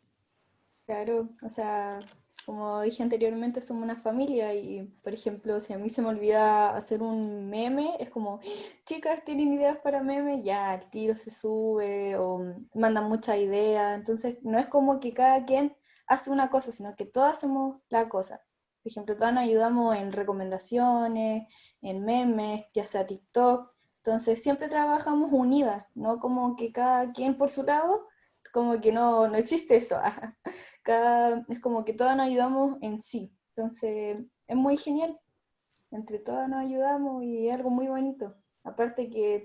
Claro, o sea, como dije anteriormente, somos una familia y, por ejemplo, si a mí se me olvida hacer un meme, es como, chicas, ¿tienen ideas para memes? Ya, el tiro se sube o mandan muchas ideas, entonces no es como que cada quien hace una cosa, sino que todos hacemos la cosa. Por ejemplo, todos nos ayudamos en recomendaciones, en memes, ya sea TikTok, entonces siempre trabajamos unidas, no como que cada quien por su lado, como que no existe eso. Es como que todas nos ayudamos en sí, entonces es muy genial, entre todas nos ayudamos y es algo muy bonito, aparte que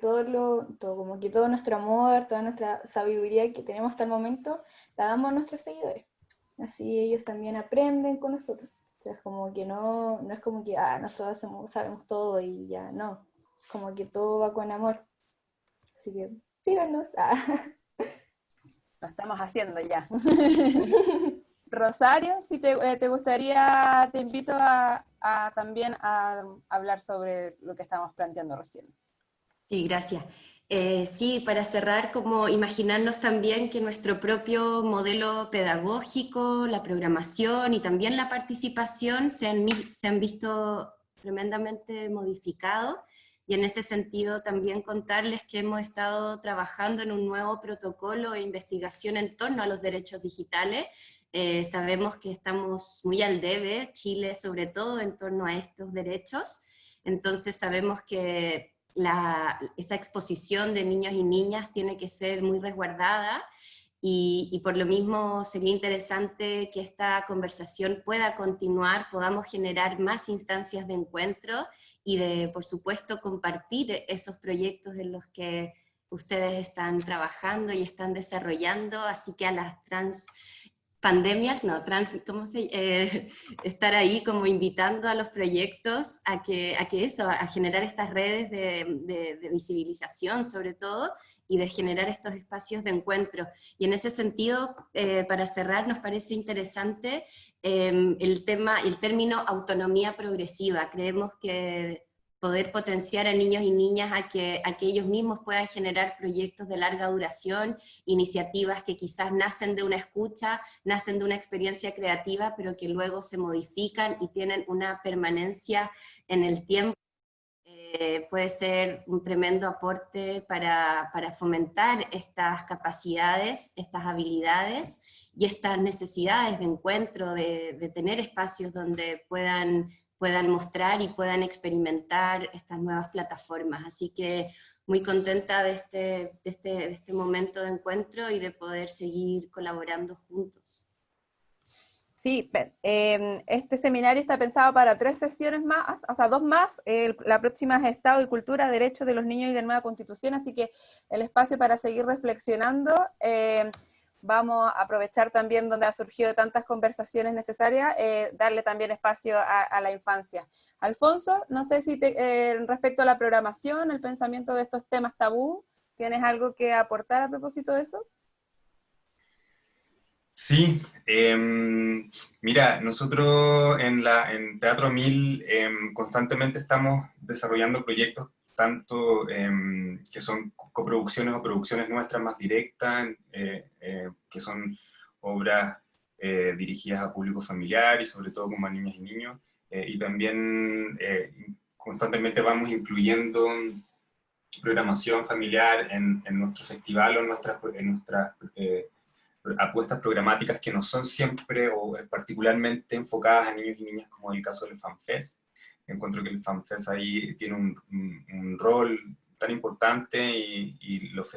como que todo nuestro amor, toda nuestra sabiduría que tenemos hasta el momento, la damos a nuestros seguidores, así ellos también aprenden con nosotros, o sea, es como que no es como que nosotros sabemos todo y ya, no, como que todo va con amor, así que síganos. Lo estamos haciendo ya. Rosario, si te gustaría, te invito también a hablar sobre lo que estamos planteando recién. Sí, gracias. Sí, para cerrar, como imaginarnos también que nuestro propio modelo pedagógico, la programación y también la participación se han visto tremendamente modificados, y en ese sentido también contarles que hemos estado trabajando en un nuevo protocolo e investigación en torno a los derechos digitales. Sabemos que estamos muy al debe, Chile sobre todo, en torno a estos derechos, entonces sabemos que esa exposición de niños y niñas tiene que ser muy resguardada, y por lo mismo sería interesante que esta conversación pueda continuar, podamos generar más instancias de encuentro y de, por supuesto, compartir esos proyectos en los que ustedes están trabajando y están desarrollando, así que a las estar ahí como invitando a los proyectos a generar estas redes de visibilización sobre todo, y de generar estos espacios de encuentro. Y en ese sentido, para cerrar, nos parece interesante el término autonomía progresiva. Creemos que poder potenciar a niños y niñas a que ellos mismos puedan generar proyectos de larga duración, iniciativas que quizás nacen de una escucha, nacen de una experiencia creativa, pero que luego se modifican y tienen una permanencia en el tiempo. Puede ser un tremendo aporte para fomentar estas capacidades, estas habilidades y estas necesidades de encuentro, de tener espacios donde puedan mostrar y puedan experimentar estas nuevas plataformas. Así que muy contenta de este momento de encuentro y de poder seguir colaborando juntos. Sí, este seminario está pensado para 3 sesiones más, o sea, 2 más. La próxima es Estado y Cultura, Derechos de los Niños y la Nueva Constitución, así que el espacio para seguir reflexionando. Vamos a aprovechar también donde ha surgido tantas conversaciones necesarias, darle también espacio a la infancia. Alfonso, no sé si respecto a la programación, el pensamiento de estos temas tabú, ¿tienes algo que aportar a propósito de eso? Sí, mira, nosotros en Teatro 1000 constantemente estamos desarrollando proyectos tanto que son coproducciones o producciones nuestras más directas, que son obras dirigidas a público familiar y sobre todo como a niñas y niños, y también constantemente vamos incluyendo programación familiar en nuestro festival o en nuestras apuestas programáticas que no son siempre o particularmente enfocadas a niños y niñas, como el caso del FanFest. Encuentro que el FanFest ahí tiene un rol tan importante y los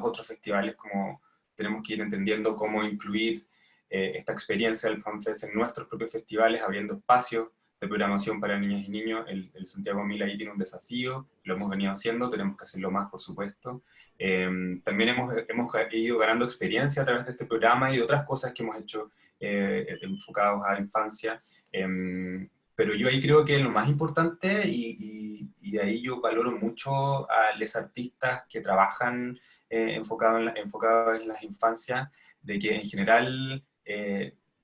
otros festivales como tenemos que ir entendiendo cómo incluir esta experiencia del FanFest en nuestros propios festivales, abriendo espacios de programación para niñas y niños. El Santiago 1000 ahí tiene un desafío, lo hemos venido haciendo, tenemos que hacerlo más, por supuesto. También hemos ido ganando experiencia a través de este programa y de otras cosas que hemos hecho enfocados a la infancia. Pero yo ahí creo que lo más importante, y ahí yo valoro mucho a los artistas que trabajan enfocados en las infancias, de que en general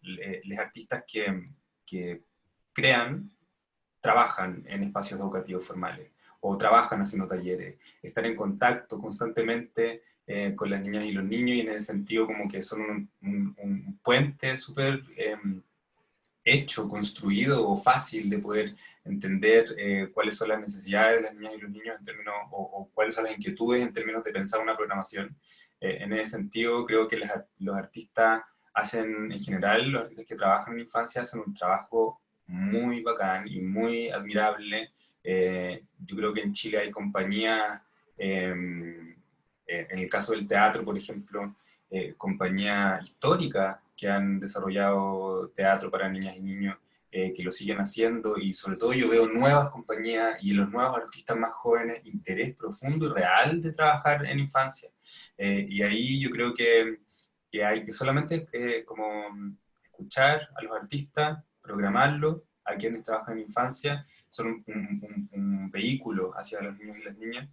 los artistas que crean, trabajan en espacios educativos formales, o trabajan haciendo talleres, están en contacto constantemente con las niñas y los niños, y en ese sentido como que son un puente súper hecho, construido o fácil de poder entender cuáles son las necesidades de las niñas y los niños en términos, o cuáles son las inquietudes en términos de pensar una programación. En ese sentido creo que los artistas hacen, en general, los artistas que trabajan en infancia hacen un trabajo muy bacán y muy admirable. Yo creo que en Chile hay compañías, en el caso del teatro, por ejemplo, compañías históricas que han desarrollado teatro para niñas y niños, que lo siguen haciendo, y sobre todo yo veo nuevas compañías y los nuevos artistas más jóvenes interés profundo y real de trabajar en infancia. Y ahí yo creo que hay que solamente como escuchar a los artistas, programarlo, a quienes trabajan en infancia, son un vehículo hacia los niños y las niñas,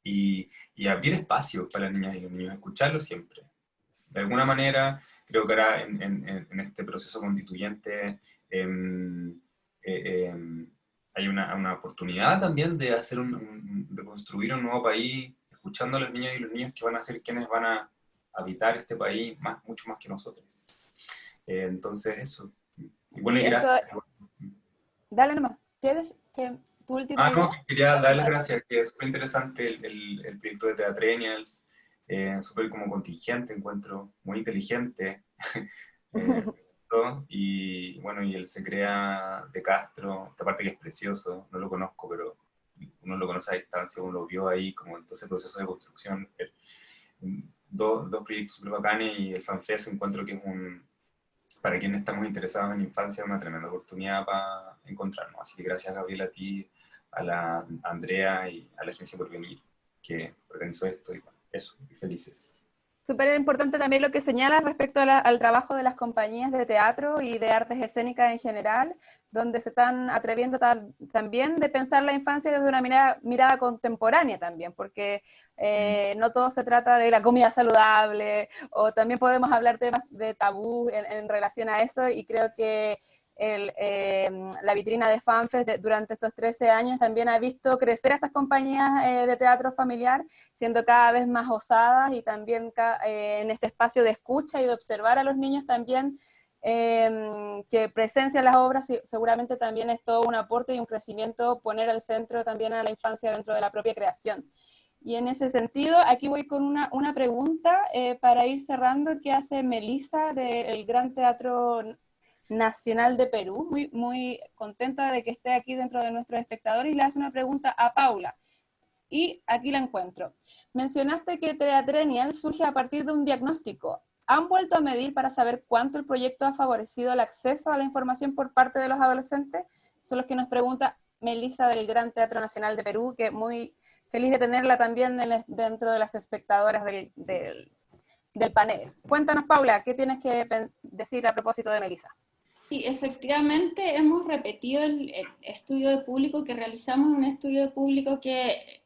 y abrir espacios para las niñas y los niños, escucharlos siempre. De alguna manera, creo que ahora en este proceso constituyente hay una oportunidad también de hacer de construir un nuevo país, escuchando a las niñas y los niños que van a ser quienes van a habitar este país mucho más que nosotros. Entonces eso. Y bueno, y gracias. Dale nomás. ¿Quieres que tu última idea? No, quería dar las gracias, que es súper interesante el proyecto de Teatrenials, súper como contingente, encuentro, muy inteligente. Y bueno, y el Se Crea de Castro, que aparte que es precioso, no lo conozco, pero uno lo conoce a distancia, uno lo vio ahí como en todo ese proceso de construcción. Dos proyectos súper bacanes, y el FanFest encuentro que es para quienes estamos interesados en infancia, una tremenda oportunidad para encontrarnos. Así que gracias, Gabriela, a ti, a Andrea y a la Agencia Porvenir que organizó esto, y bueno, eso, y felices. Súper importante también lo que señalas respecto al trabajo de las compañías de teatro y de artes escénicas en general, donde se están atreviendo también de pensar la infancia desde una mirada contemporánea también, porque no todo se trata de la comida saludable, o también podemos hablar temas de tabú en relación a eso, y creo que la vitrina de FanFest durante estos 13 años también ha visto crecer a estas compañías de teatro familiar, siendo cada vez más osadas, y también en este espacio de escucha y de observar a los niños también, que presencian las obras, y seguramente también es todo un aporte y un crecimiento poner al centro también a la infancia dentro de la propia creación. Y en ese sentido, aquí voy con una pregunta para ir cerrando, que hace Melissa del Gran Teatro Nacional de Perú, muy contenta de que esté aquí dentro de nuestros espectadores, y le hace una pregunta a Paula, y aquí la encuentro. Mencionaste que Teatrenial surge a partir de un diagnóstico. ¿Han vuelto a medir para saber cuánto el proyecto ha favorecido el acceso a la información por parte de los adolescentes? Son los que nos pregunta Melissa del Gran Teatro Nacional de Perú, que muy feliz de tenerla también dentro de las espectadoras del panel. Cuéntanos, Paula, ¿qué tienes que decir a propósito de Melissa? Sí, efectivamente hemos repetido el estudio de público que realizamos, un estudio de público que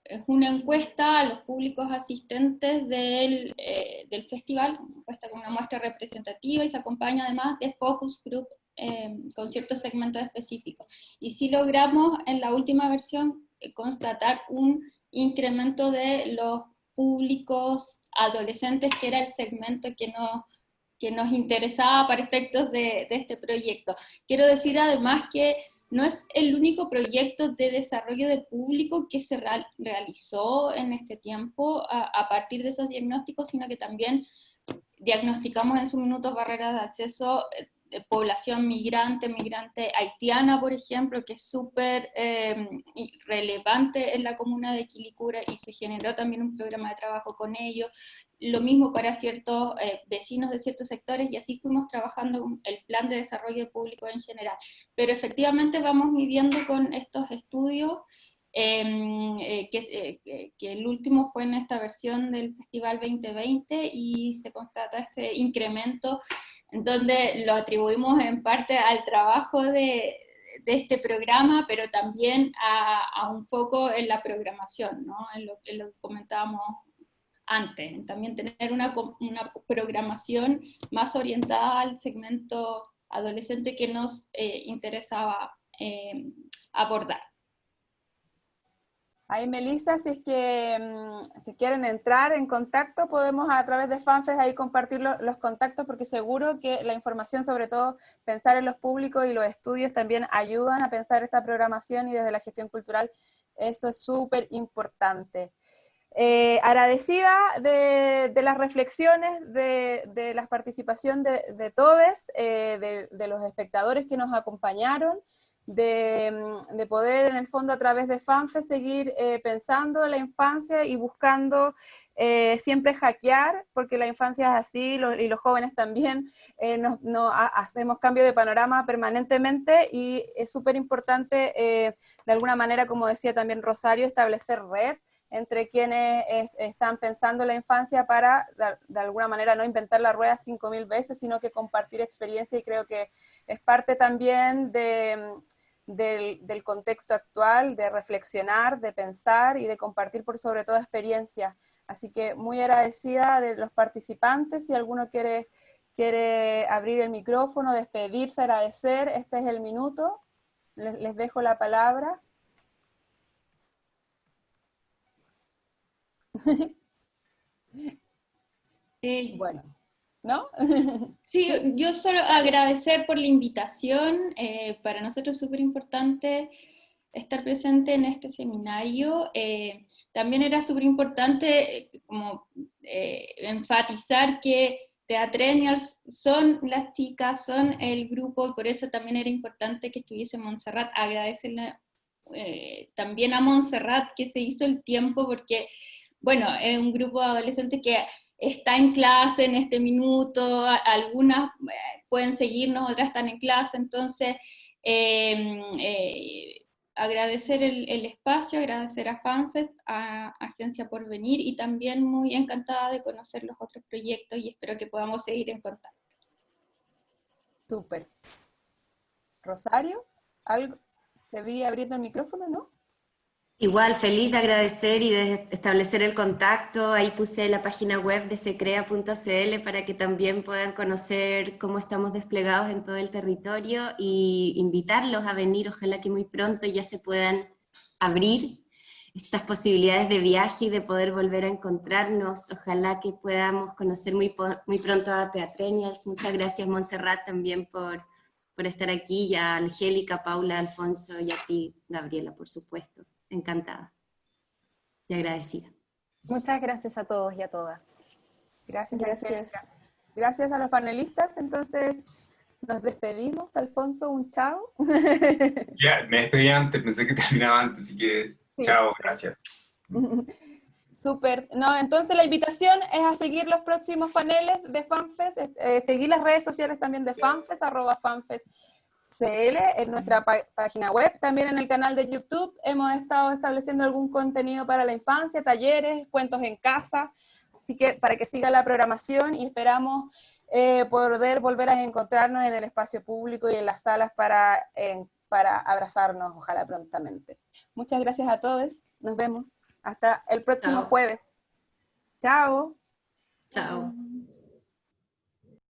es una encuesta a los públicos asistentes del festival, una encuesta con una muestra representativa, y se acompaña además de focus group con ciertos segmentos específicos. Y sí logramos en la última versión constatar un incremento de los públicos adolescentes, que era el segmento que nos interesaba para efectos de este proyecto. Quiero decir además que no es el único proyecto de desarrollo de público que se realizó en este tiempo a partir de esos diagnósticos, sino que también diagnosticamos en su minuto barreras de acceso de población migrante haitiana, por ejemplo, que es súper relevante en la comuna de Quilicura, y se generó también un programa de trabajo con ellos. Lo mismo para ciertos vecinos de ciertos sectores, y así fuimos trabajando con el plan de desarrollo público en general. Pero efectivamente vamos midiendo con estos estudios, que el último fue en esta versión del Festival 2020, y se constata este incremento, en donde lo atribuimos en parte al trabajo de este programa, pero también a un foco en la programación, ¿no? En lo que comentábamos antes, también tener una programación más orientada al segmento adolescente que nos interesaba abordar. Ahí, Melissa, si es que si quieren entrar en contacto, podemos a través de FanFest ahí compartir los contactos, porque seguro que la información, sobre todo pensar en los públicos y los estudios, también ayudan a pensar esta programación, y desde la gestión cultural eso es súper importante. Agradecida de las reflexiones, de la participación de todos, de los espectadores que nos acompañaron, de poder en el fondo a través de FanFest seguir pensando en la infancia y buscando siempre hackear, porque la infancia es así, y los jóvenes también hacemos cambio de panorama permanentemente, y es súper importante de alguna manera, como decía también Rosario, establecer red entre quienes están pensando en la infancia para, de alguna manera, no inventar la rueda 5000 veces, sino que compartir experiencia, y creo que es parte también del contexto actual, de reflexionar, de pensar y de compartir por sobre todo experiencias. Así que muy agradecida de los participantes. Si alguno quiere abrir el micrófono, despedirse, agradecer, este es el minuto. Les dejo la palabra. Bueno, ¿no? Sí, yo solo agradecer por la invitación. Para nosotros es súper importante estar presente en este seminario. También era súper importante enfatizar que Teatrenials son las chicas, son el grupo, y por eso también era importante que estuviese Montserrat. Agradecerle también a Montserrat que se hizo el tiempo, porque bueno, es un grupo de adolescentes que está en clase en este minuto, algunas pueden seguirnos, otras están en clase, entonces agradecer el espacio, agradecer a FanFest, a Agencia Porvenir, y también muy encantada de conocer los otros proyectos, y espero que podamos seguir en contacto. Súper. Rosario, ¿algo? Te vi abriendo el micrófono, ¿no? Igual, feliz de agradecer y de establecer el contacto. Ahí puse la página web de secrea.cl para que también puedan conocer cómo estamos desplegados en todo el territorio, y invitarlos a venir. Ojalá que muy pronto ya se puedan abrir estas posibilidades de viaje y de poder volver a encontrarnos. Ojalá que podamos conocer muy pronto a Teatrenials. Muchas gracias, Montserrat, también por estar aquí, y a Angélica, Paula, Alfonso, y a ti, Gabriela, por supuesto. Encantada y agradecida. Muchas gracias a todos y a todas. Gracias. Gracias a los panelistas. Entonces nos despedimos. Alfonso, un chao. Ya, me despedí antes, pensé que terminaba antes, así que sí. Chao, gracias. Súper. No, entonces la invitación es a seguir los próximos paneles de FanFest, seguir las redes sociales también de FanFest, @FanFest CL, en nuestra página web, también en el canal de YouTube. Hemos estado estableciendo algún contenido para la infancia, talleres, cuentos en casa, así que para que siga la programación, y esperamos poder volver a encontrarnos en el espacio público y en las salas para abrazarnos, ojalá prontamente. Muchas gracias a todos, nos vemos hasta el próximo jueves. Chao. Chao.